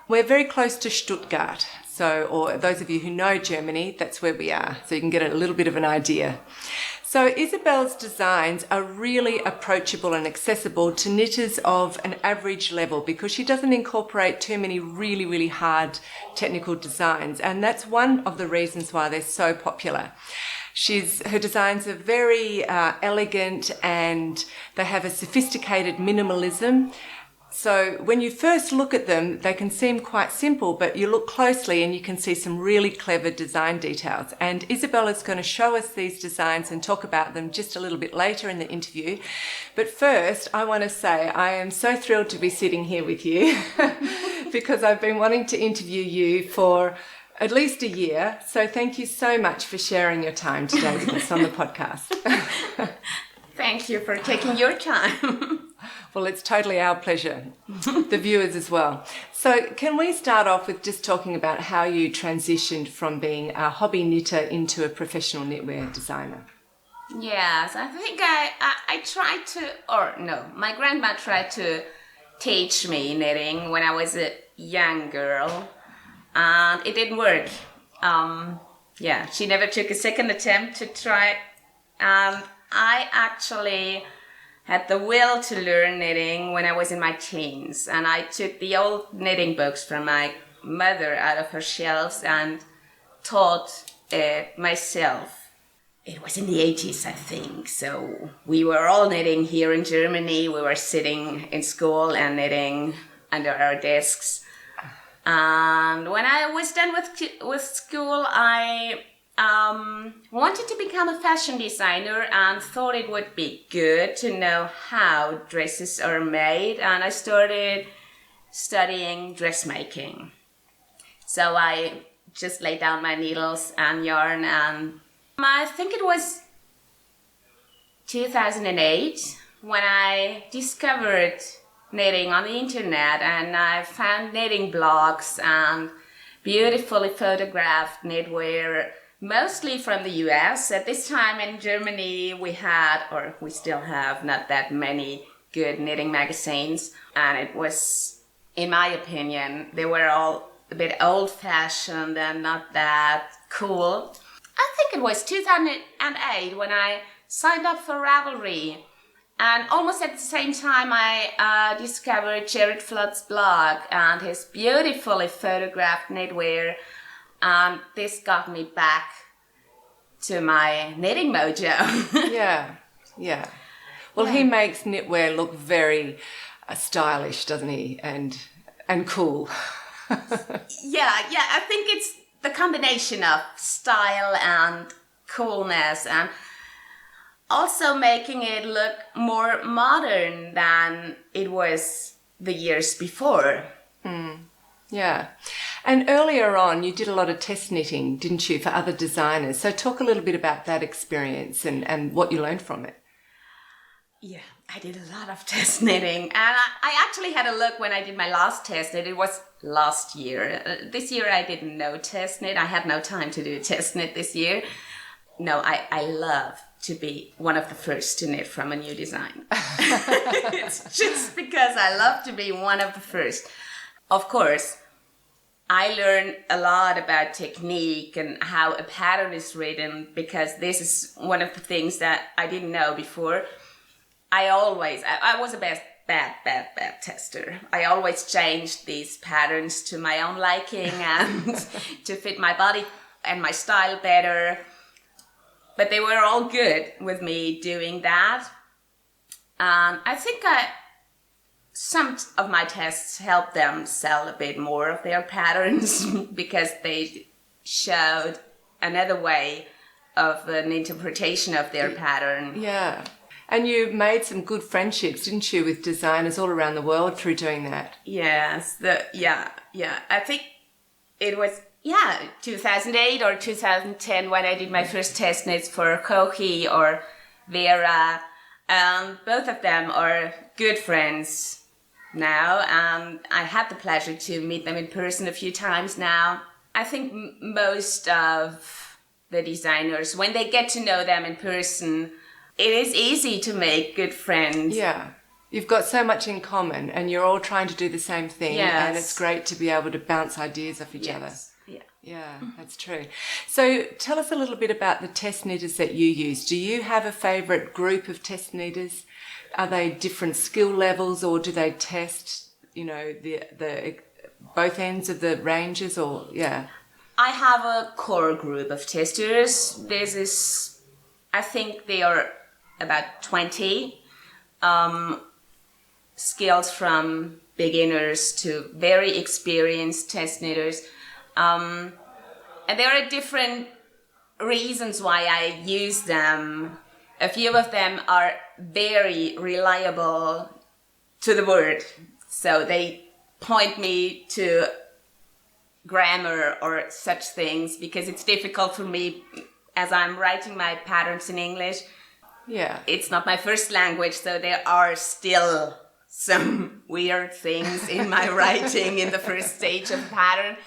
we're very close to Stuttgart. So, or those of you who know Germany, that's where we are. So you can get a little bit of an idea. So Isabel's designs are really approachable and accessible to knitters of an average level because she doesn't incorporate too many really, really hard technical designs. And that's one of the reasons why they're so popular. Her designs are very elegant, and they have a sophisticated minimalism. So when you first look at them, they can seem quite simple, but you look closely and you can see some really clever design details. And Isabella's going to show us these designs and talk about them just a little bit later in the interview. But first, I want to say I am so thrilled to be sitting here with you because I've been wanting to interview you for at least a year. So thank you so much for sharing your time today with us on the podcast. Thank you for taking your time. Well, it's totally our pleasure, the viewers as well. So can we start off with just talking about how you transitioned from being a hobby knitter into a professional knitwear designer? Yes, I think I tried to, or no, my grandma tried to teach me knitting when I was a young girl, and it didn't work. She never took a second attempt to try, and I actually had the will to learn knitting when I was in my teens, and I took the old knitting books from my mother out of her shelves and taught myself. It was in the 80s, I think, so we were all knitting here in Germany. We were sitting in school and knitting under our desks. And when I was done with school, I wanted to become a fashion designer and thought it would be good to know how dresses are made, and I started studying dressmaking. So I just laid down my needles and yarn, and I think it was 2008 when I discovered knitting on the internet, and I found knitting blogs and beautifully photographed knitwear mostly from the US. At this time in Germany, we had, or we still have, not that many good knitting magazines. And it was, in my opinion, they were all a bit old-fashioned and not that cool. I think it was 2008 when I signed up for Ravelry. And almost at the same time, I discovered Jared Flood's blog and his beautifully photographed knitwear. And this got me back to my knitting mojo. Yeah, yeah. Well, he makes knitwear look very stylish, doesn't he? And cool. Yeah, I think it's the combination of style and coolness and also making it look more modern than it was the years before. Yeah. And earlier on, you did a lot of test knitting, didn't you, for other designers? So talk a little bit about that experience and what you learned from it. Yeah, I did a lot of test knitting. And I actually had a look when I did my last test knit. It was last year. This year I didn't know test knit. I had no time to do a test knit this year. No, I love to be one of the first to knit from a new design. It's just because I love to be one of the first. Of course, I learned a lot about technique and how a pattern is written because this is one of the things that I didn't know before. I was a bad tester. I always changed these patterns to my own liking and to fit my body and my style better. But they were all good with me doing that. I think some of my tests helped them sell a bit more of their patterns because they showed another way of an interpretation of their pattern. Yeah. And you made some good friendships, didn't you, with designers all around the world through doing that? Yes, I think it was 2008 or 2010 when I did my first test knits for Kohi or Vera. Both of them are good friends now, and I had the pleasure to meet them in person a few times now. I think most of the designers, when they get to know them in person, it is easy to make good friends. Yeah. You've got so much in common and you're all trying to do the same thing. Yes. And it's great to be able to bounce ideas off each other. Yeah. Yeah, that's true. So tell us a little bit about the test knitters that you use. Do you have a favourite group of test knitters? Are they different skill levels or do they test, the both ends of the ranges or, yeah? I have a core group of testers. I think they are about 20. Skills from beginners to very experienced test knitters. And there are different reasons why I use them. A few of them are very reliable to the word. So they point me to grammar or such things because it's difficult for me as I'm writing my patterns in English. Yeah. It's not my first language, so there are still some weird things in my writing in the first stage of pattern.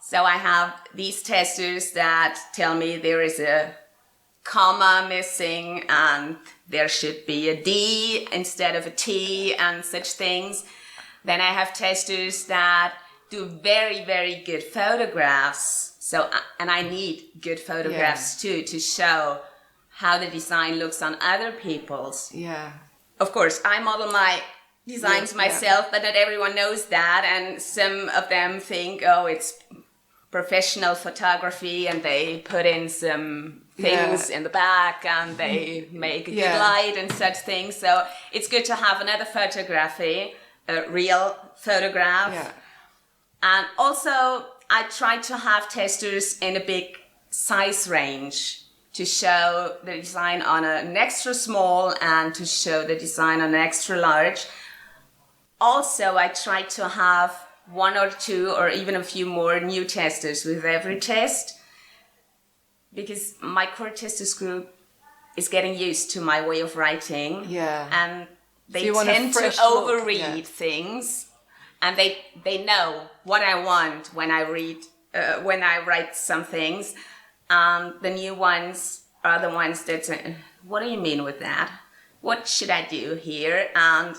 So I have these testers that tell me there is a comma missing and there should be a D instead of a T and such things. Then I have testers that do very, very good photographs. And I need good photographs too to show how the design looks on other people's. Yeah. Of course, I model my designs myself, but not everyone knows that. And some of them think, oh, it's professional photography, and they put in some things in the back and they make a good light and such things. So it's good to have another photography, a real photograph. Yeah. And also, I try to have testers in a big size range to show the design on an extra small and to show the design on an extra large. Also, I try to have one or two or even a few more new testers with every test because my core testers group is getting used to my way of writing. Yeah. And they So tend to overread things. And they know what I want when I write some things. and the new ones are the ones that, what do you mean with that? What should I do here? And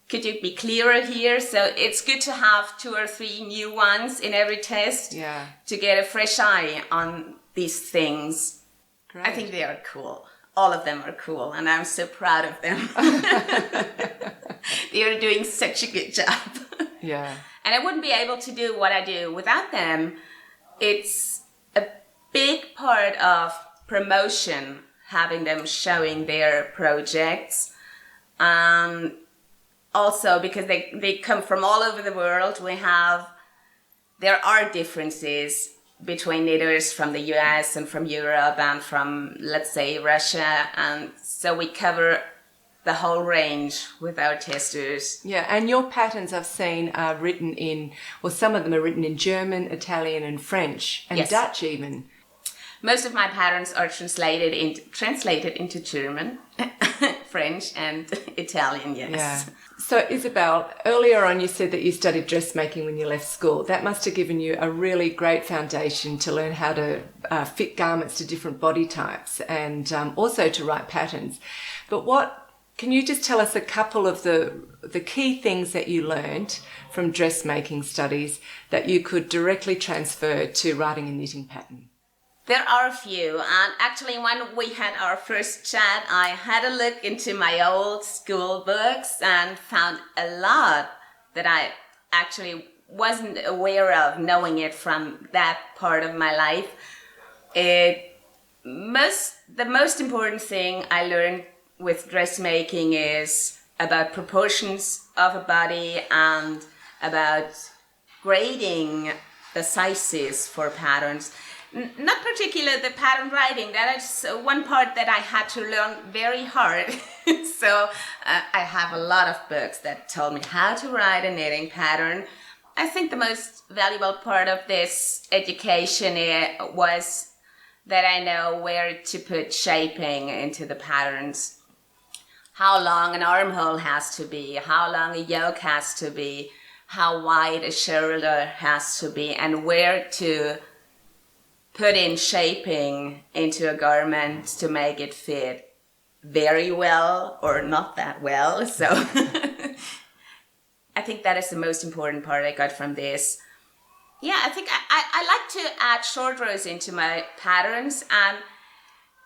could you be clearer here? So it's good to have 2 or 3 new ones in every test Yeah. to get a fresh eye on these things. Great. I think they are cool. All of them are cool, and I'm so proud of them. They are doing such a good job. Yeah. And I wouldn't be able to do what I do without them. It's a big part of promotion, having them showing their projects. Also, because they come from all over the world, there are differences between knitters from the US and from Europe and from, let's say, Russia. And so we cover the whole range with our testers. Yeah, and your patterns I've seen are written in, well, some of them are written in German, Italian, and French, and Yes. Dutch even. Most of my patterns are translated into German, French, and Italian, yes. Yeah. So, Isabel, earlier on you said that you studied dressmaking when you left school. That must have given you a really great foundation to learn how to fit garments to different body types and also to write patterns. But can you just tell us a couple of the key things that you learned from dressmaking studies that you could directly transfer to writing a knitting pattern? There are a few, and actually when we had our first chat, I had a look into my old school books and found a lot that I actually wasn't aware of, knowing it from that part of my life. The most important thing I learned with dressmaking is about proportions of a body and about grading the sizes for patterns. Not particularly the pattern writing. That is one part that I had to learn very hard. So I have a lot of books that told me how to write a knitting pattern. I think the most valuable part of this education was that I know where to put shaping into the patterns. How long an armhole has to be, how long a yoke has to be, how wide a shoulder has to be, and where to put in shaping into a garment to make it fit very well or not that well. So I think that is the most important part I got from this. Yeah, I think I like to add short rows into my patterns, and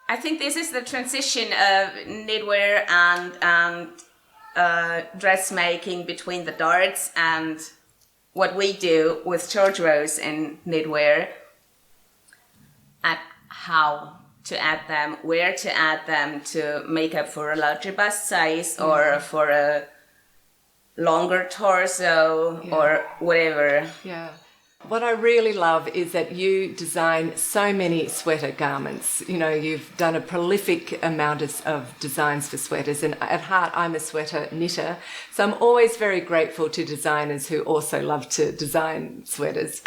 I think this is the transition of knitwear and dressmaking between the darts and what we do with short rows in knitwear. At how to add them, where to add them to make up for a larger bust size or for a longer torso or whatever. Yeah. What I really love is that you design so many sweater garments. You know, you've done a prolific amount of designs for sweaters, and at heart I'm a sweater knitter, so I'm always very grateful to designers who also love to design sweaters.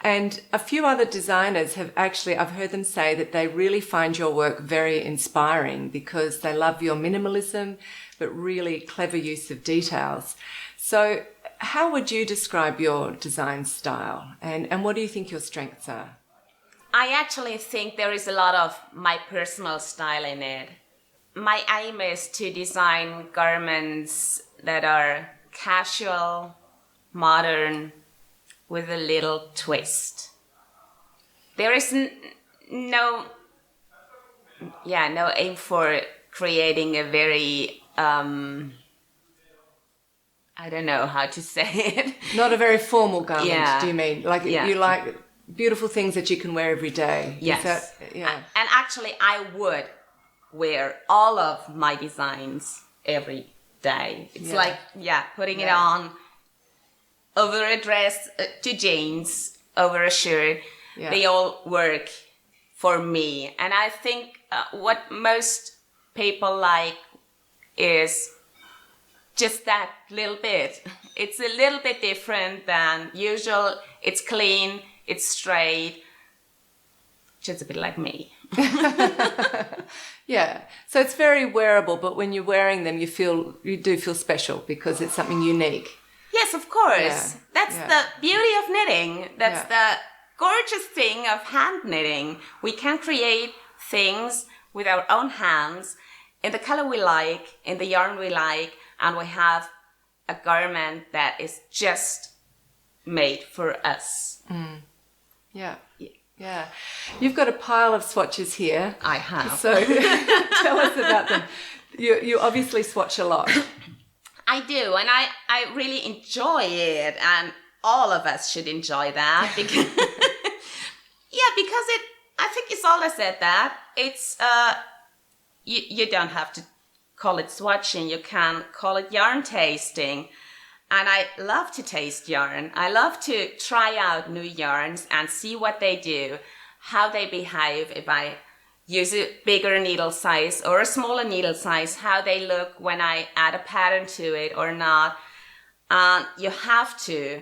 And a few other designers have actually, I've heard them say that they really find your work very inspiring because they love your minimalism but really clever use of details. So how would you describe your design style, and what do you think your strengths are? I actually think there is a lot of my personal style in it. My aim is to design garments that are casual, modern, with a little twist. There is no aim for creating a very I don't know how to say it. Not a very formal garment, Yeah. do you mean? Like you like beautiful things that you can wear every day? Is Yes. that- yeah. And actually, I would wear all of my designs every day. It's Yeah. like, putting it on over a dress, to jeans, over a shirt. Yeah. They all work for me. And I think what most people like is just that little bit. It's a little bit different than usual. It's clean, it's straight, just a bit like me. Yeah. So it's very wearable, but when you're wearing them, you do feel special because it's something unique. Yes, of course. Yeah, That's yeah. the beauty of knitting. That's gorgeous thing of hand knitting. We can create things with our own hands in the color we like, in the yarn we like, and we have a garment that is just made for us. Yeah. Yeah. You've got a pile of swatches here. I have. So tell us about them. You obviously swatch a lot. I do, and I really enjoy it, and all of us should enjoy that because because I think it's all I said that it's you don't have to call it swatching, you can call it yarn tasting. And I love to taste yarn. I love to try out new yarns and see what they do, how they behave if I use a bigger needle size or a smaller needle size, how they look when I add a pattern to it or not. You have to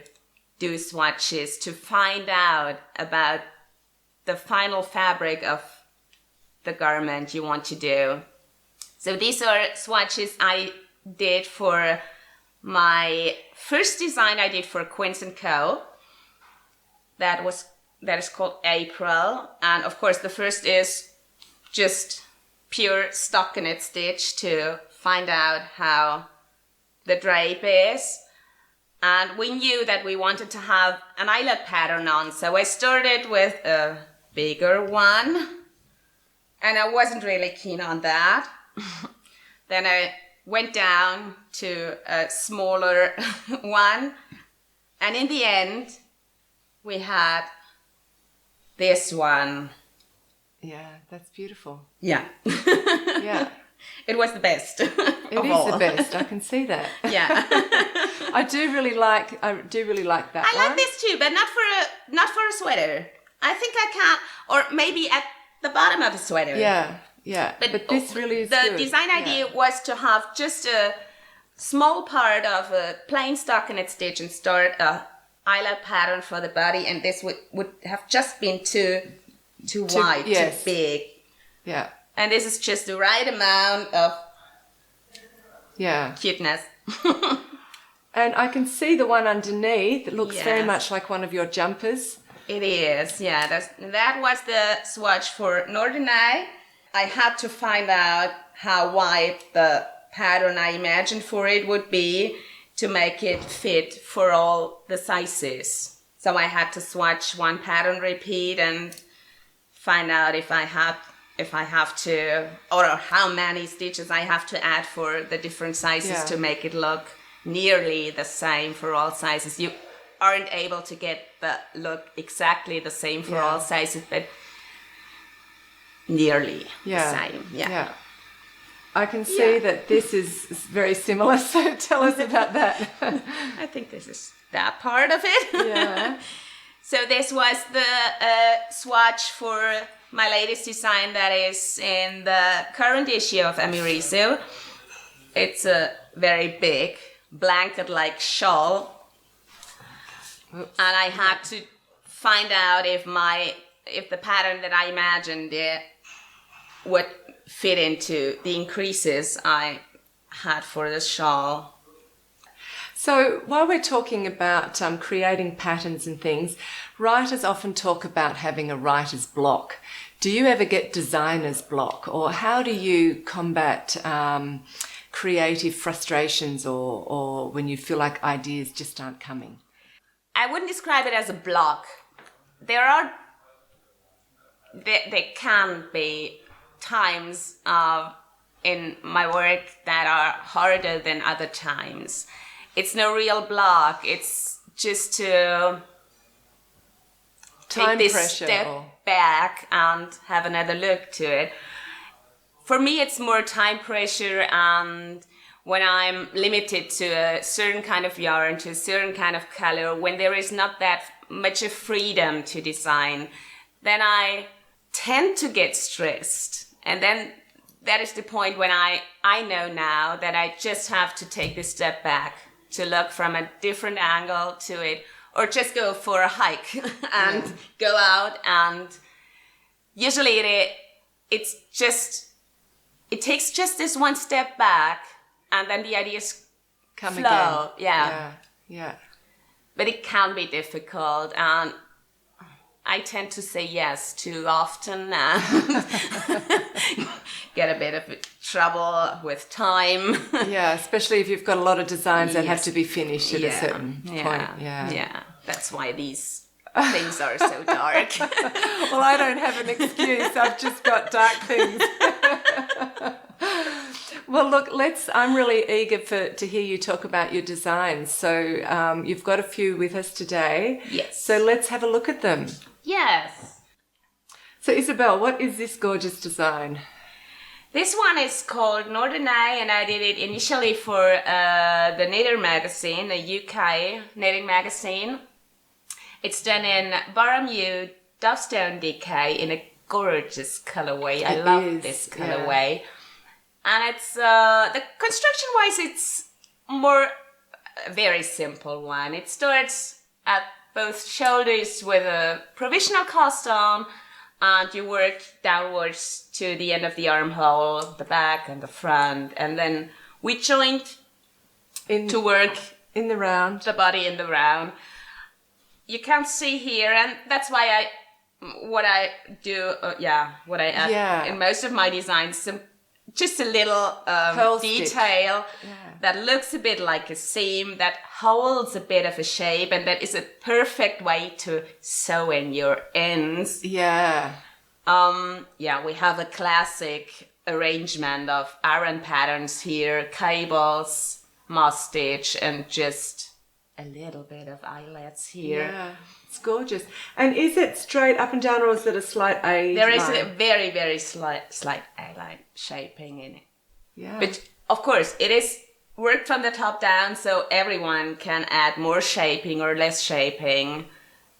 do swatches to find out about the final fabric of the garment you want to do. So these are swatches I did for my first design I did for Quince & Co. That is called April. And of course the first is just pure stockinette stitch to find out how the drape is. And we knew that we wanted to have an eyelet pattern on, so I started with a bigger one. And I wasn't really keen on that. Then I went down to a smaller one. And in the end, we had this one. Yeah, that's beautiful. Yeah. Yeah. It was the best. It is the best. I can see that. Yeah. I do really like that I one. like this too, but not for a sweater. I think I can, or maybe at the bottom of a sweater. Yeah, yeah. But this really is the good. design idea was to have just a small part of a plain stockinette stitch and start a eyelet pattern for the body, and this would have just been too wide, yes. too big. Yeah, And this is just the right amount of yeah. cuteness. And I can see the one underneath. It looks very Yes. much like one of your jumpers. It is, yeah. That was the swatch for Norderney. I had to find out how wide the pattern I imagined for it would be to make it fit for all the sizes. So I had to swatch one pattern repeat and find out if I have to, or how many stitches I have to add for the different sizes Yeah. to make it look nearly the same for all sizes. You aren't able to get the look exactly the same for all sizes, but nearly the same. Yeah. I can see that this is very similar, so tell us about that. I think this is that part of it. Yeah. So this was the swatch for my latest design that is in the current issue of Amirizu. It's a very big blanket-like shawl. Oops. And I had to find out if the pattern that I imagined it would fit into the increases I had for the shawl. So while we're talking about creating patterns and things, writers often talk about having a writer's block. Do you ever get designer's block, or how do you combat creative frustrations or when you feel like ideas just aren't coming? I wouldn't describe it as a block. There can be times in my work that are harder than other times. It's no real block. It's just to Time take this pressure step back and have another look to it. For me, it's more time pressure, and when I'm limited to a certain kind of yarn, to a certain kind of color, when there is not that much of freedom to design, then I tend to get stressed. And then that is the point when I know now that I just have to take this step back to look from a different angle to it, or just go for a hike and go out. And usually it takes just this one step back, and then the ideas Come flow. again. Yeah. But it can be difficult, and I tend to say yes too often and get a bit of trouble with time. Yeah, especially if you've got a lot of designs that have Yes. to be finished at a certain point. Yeah. That's why these things are so dark. Well, I don't have an excuse. I've just got dark things. Well, look, I'm really eager to hear you talk about your designs. So you've got a few with us today. Yes. So let's have a look at them. Yes. So Isabel, what is this gorgeous design? This one is called Northern Eye, and I did it initially for the Knitter magazine, the UK knitting magazine. It's done in Barham Dovestone DK in a gorgeous colorway. I love this colorway. And it's, the construction-wise, it's more a very simple one. It starts at both shoulders with a provisional cast on, and you work downwards to the end of the armhole, the back and the front, and then we joint to work in the round. the body in the round. You can't see here, and that's why what I add in most of my designs, just a little detail that looks a bit like a seam, that holds a bit of a shape, and that is a perfect way to sew in your ends. Yeah. We have a classic arrangement of Aran patterns here, cables, moss stitch, and just a little bit of eyelets here. Yeah, it's gorgeous. And is it straight up and down, or is it a slight A? There is a very, very slight A-line shaping in it. Yeah. But of course, it is worked from the top down, so everyone can add more shaping or less shaping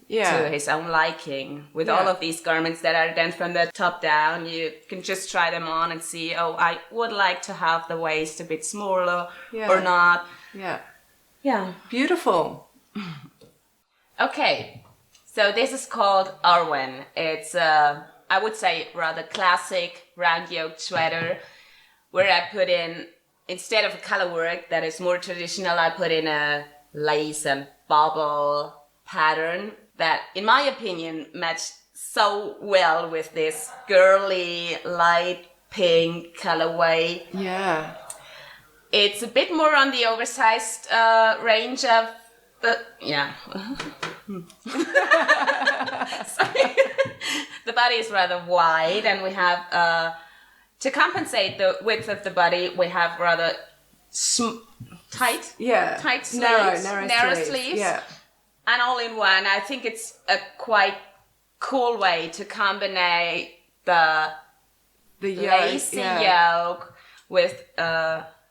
to his own liking. With all of these garments that are done from the top down, you can just try them on and see, I would like to have the waist a bit smaller or not. Yeah. Yeah. Beautiful. Okay, so this is called Arwen. It's I would say rather classic round yoke sweater, where I put in, instead of a color work that is more traditional, I put in a lace and bobble pattern that, in my opinion, matched so well with this girly light pink colorway. Yeah. It's a bit more on the oversized range of, Sorry. The body is rather wide, and we have, to compensate the width of the body, we have rather tight sleeves, narrow sleeves. Yeah. And all in one. I think it's a quite cool way to combine the lacy yoke with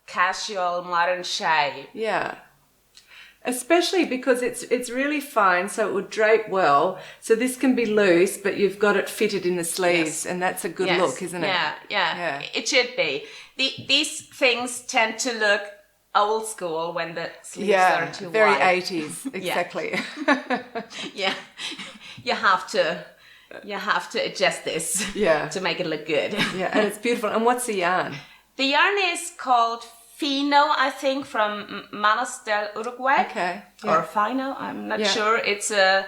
casual modern shape. Yeah. Especially because it's really fine, so it would drape well. So this can be loose, but you've got it fitted in the sleeves, and that's a good look, isn't it? Yeah. It should be. These things tend to look old school when the sleeves are too very wide. 80s, exactly. Yeah. You have to adjust this to make it look good. Yeah, and it's beautiful. And what's the yarn? The yarn is called Fino, I think, from Manos del Uruguay. Okay. Or Fino, I'm not sure. It's a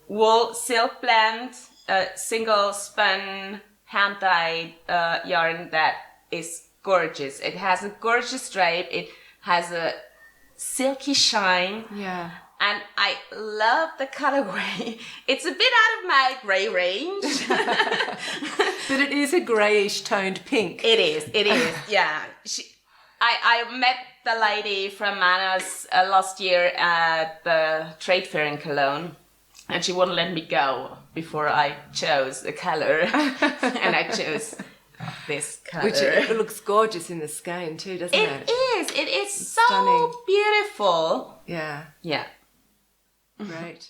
wool silk blend, a single spun hand-dyed yarn that is gorgeous. It has a gorgeous drape. It has a silky shine. Yeah. And I love the colorway. It's a bit out of my grey range. But it is a greyish toned pink. It is, yeah. I met the lady from Manos last year at the trade fair in Cologne, and she wouldn't let me go before I chose the color. And I chose this color. Which it looks gorgeous in the skein too, doesn't it? It is so stunning. beautiful. Yeah. Yeah. Great.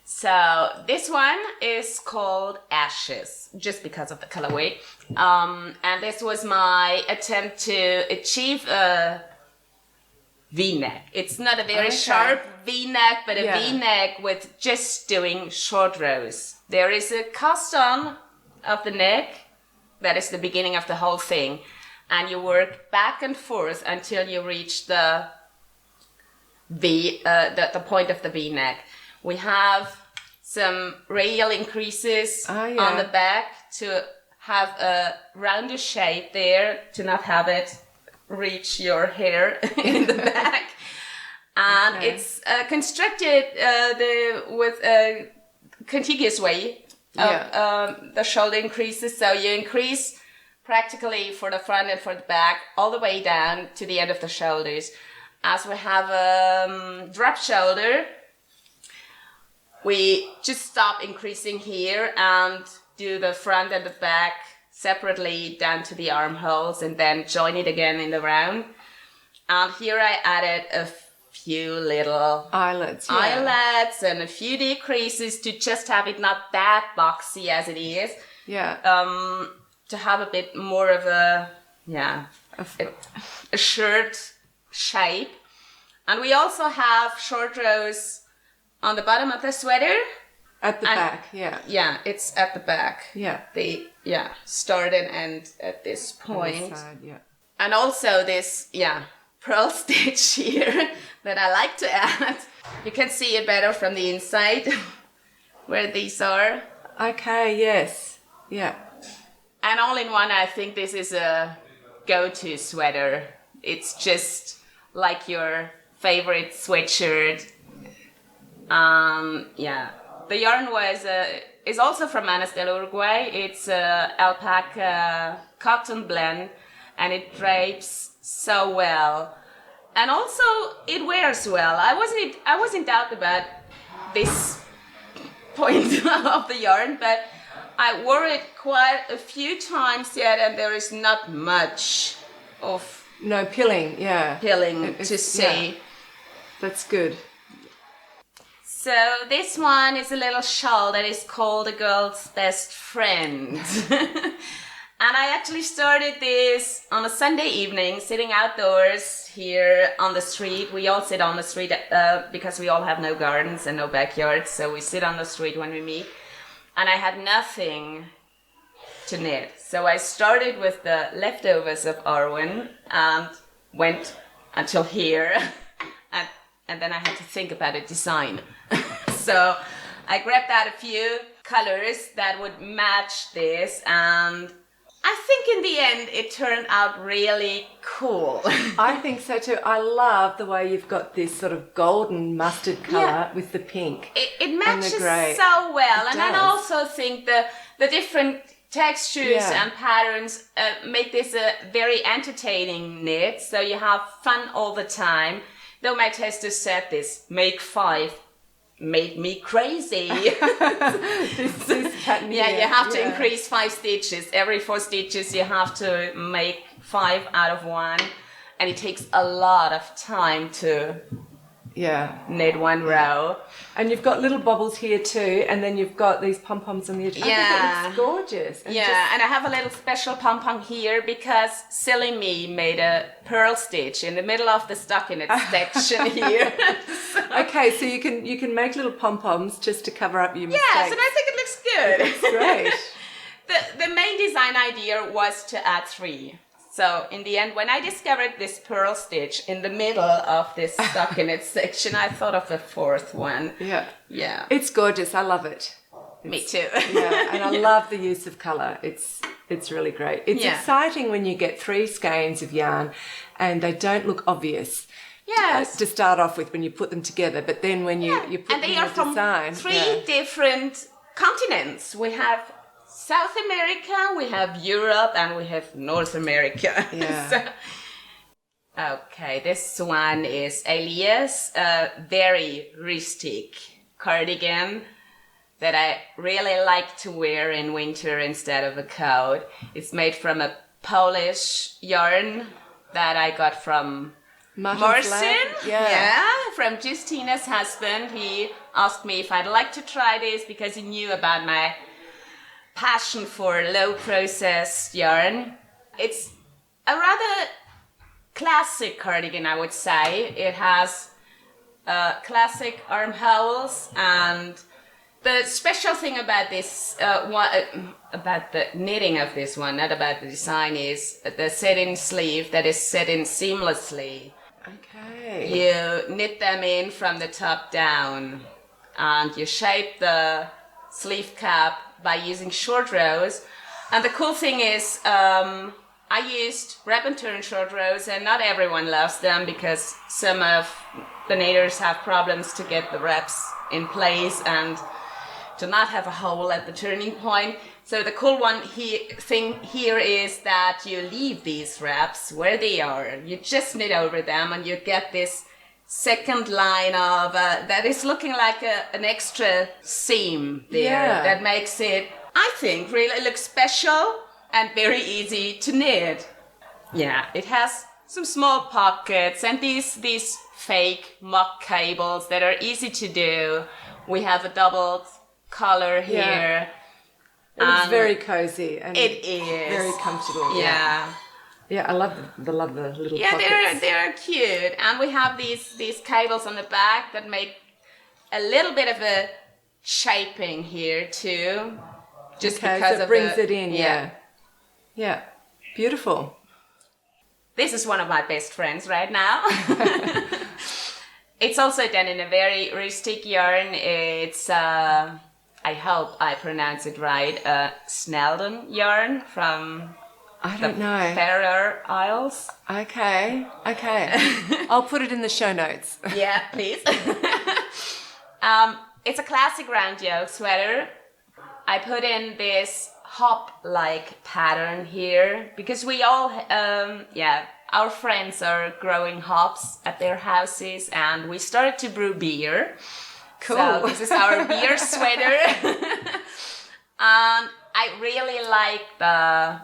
So this one is called Ashes, just because of the colorway. And this was my attempt to achieve a V-neck. It's not a very sharp V-neck, but a V-neck with just doing short rows. There is a cast on of the neck. That is the beginning of the whole thing. And you work back and forth until you reach the point of the V-neck. We have some radial increases Oh, yeah. on the back to have a rounder shape there, to not have it reach your hair in the back. And Okay. it's constructed with a contiguous way of the shoulder increases. So you increase practically for the front and for the back, all the way down to the end of the shoulders. As we have a drop shoulder, we just stop increasing here and do the front and the back separately down to the armholes, and then join it again in the round. And here I added a few little Eyelets. Yeah. eyelets and a few decreases to just have it not that boxy as it is. Yeah. To have a bit more of a shirt shape. And we also have short rows on the bottom of the sweater. At the and- back. Yeah. Yeah, it's at the back. Yeah. They start and end at this On the point. side, yeah. And also this pearl stitch here that I like to add. You can see it better from the inside where these are. Okay. Yes. Yeah. And all in one, I think this is a go-to sweater. It's just like your favorite sweatshirt. The yarn is also from Manos del Uruguay. It's a alpaca cotton blend, and it drapes so well. And also it wears well. I was in doubt about this point of the yarn, but I wore it quite a few times yet, and there is not much of No pilling. Yeah. pilling It's- to see. yeah. That's good. So this one is a little shawl that is called A Girl's Best Friend. And I actually started this on a Sunday evening, sitting outdoors here on the street. We all sit on the street because we all have no gardens and no backyards, so we sit on the street when we meet. And I had nothing to knit. So I started with the leftovers of Arwen and went until here. And then I had to think about a design. So I grabbed out a few colors that would match this, and I think in the end it turned out really cool. I think so too. I love the way you've got this sort of golden mustard colour Yeah. with the pink. It matches grey. so well, It and I does. also think the different textures Yeah. and patterns make this a very entertaining knit, so you have fun all the time. Though my tester said this, make 5 made me crazy. This pattern Yeah, here, you have to yeah. increase 5 stitches. Every 4 stitches you have to make 5 out of 1, and it takes a lot of time to Yeah. knit one row. And you've got little bobbles here too, and then you've got these pom-poms on the edge. I think Yeah. it's gorgeous. And Yeah, and I have a little special pom-pom here because Silly Me made a pearl stitch in the middle of the stockinette section here. Okay, so you can make little pom-poms just to cover up your mistakes. Yes, and I think it looks good. Great. The main design idea was to add 3. So in the end, when I discovered this pearl stitch in the middle of this stockinette section, I thought of a 4th one. Yeah. Yeah, It's gorgeous. I love it. me too. Yeah, and I love the use of colour. It's really great. It's Yeah. exciting when you get 3 skeins of yarn and they don't look obvious. Yes. To start off with when you put them together, but then when you put And them they in are a from design, 3 different continents. We have South America, we have Europe, and we have North America. Yeah. So- okay, this one is Elias, a very rustic cardigan that I really like to wear in winter instead of a coat. It's made from a Polish yarn that I got from Martin's Marcin, Lab. yeah, from Justina's husband. He asked me if I'd like to try this because he knew about my passion for low processed yarn. It's a rather classic cardigan, I would say. It has classic armholes, and the special thing about this about the knitting of this one, not about the design, is the set-in sleeve that is set in seamlessly. Okay. You knit them in from the top down, and you shape the sleeve cap by using short rows. And the cool thing is, I used wrap and turn short rows, and not everyone loves them because some of the knitters have problems to get the wraps in place and to not have a hole at the turning point. So the cool thing here is that you leave these wraps where they are. You just knit over them and you get this second line of that is looking like an extra seam there. Yeah. That makes it, I think, really look special and very easy to knit. Yeah, it has some small pockets and these fake mock cables that are easy to do. We have a doubled collar here. It's very cozy and It is very comfortable. Yeah. Yeah, I love the little Yeah, pockets. they're cute, and we have these cables on the back that make a little bit of a shaping here too, just Okay, because so it of brings the, it in. Yeah, beautiful. This is one of my best friends right now. It's also done in a very rustic yarn. It's I hope I pronounce it right. Snelden yarn from I don't know. Faroe Isles. Okay. I'll put it in the show notes. Yeah, please. It's a classic round yoke sweater. I put in this hop-like pattern here because we all, our friends are growing hops at their houses, and we started to brew beer. Cool. So this is our beer sweater. And I really like the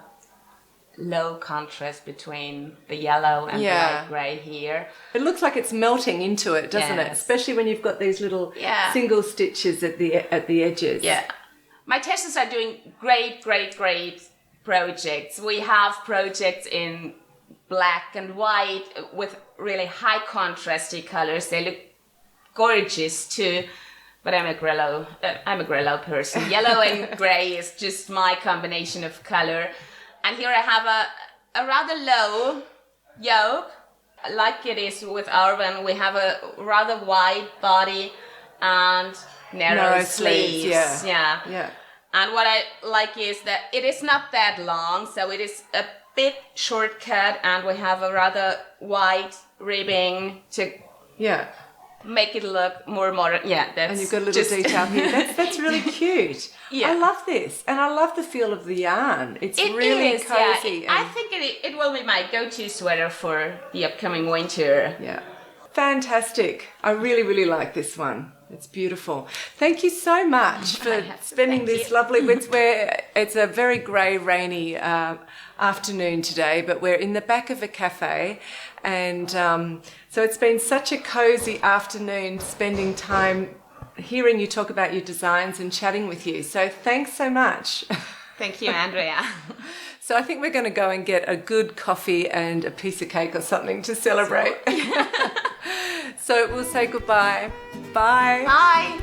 low contrast between the yellow and the light grey here. It looks like it's melting into it, doesn't it? Yes. Especially when you've got these little Yeah. single stitches at the edges. Yeah. My testers are doing great projects. We have projects in black and white with really high contrasty colors. They look gorgeous too. But I'm a Grello person. Yellow and grey is just my combination of color. And here I have a rather low yoke, like it is with Arwen. We have a rather wide body and narrow sleeves. Yeah. And what I like is that it is not that long, so it is a bit shortcut, and we have a rather wide ribbing to make it look more modern. Yeah, that's And you've got a little detail here. That's really cute. Yeah. I love this. And I love the feel of the yarn. It's It really is, cozy. yeah. I think it will be my go-to sweater for the upcoming winter. Yeah. Fantastic. I really like this one. It's beautiful. Thank you so much for spending this lovely, it's a very grey, rainy afternoon today, but we're in the back of a cafe, and so it's been such a cozy afternoon spending time hearing you talk about your designs and chatting with you. So thanks so much. Thank you, Andrea. So I think we're going to go and get a good coffee and a piece of cake or something to celebrate. So we'll say goodbye. Bye. Bye.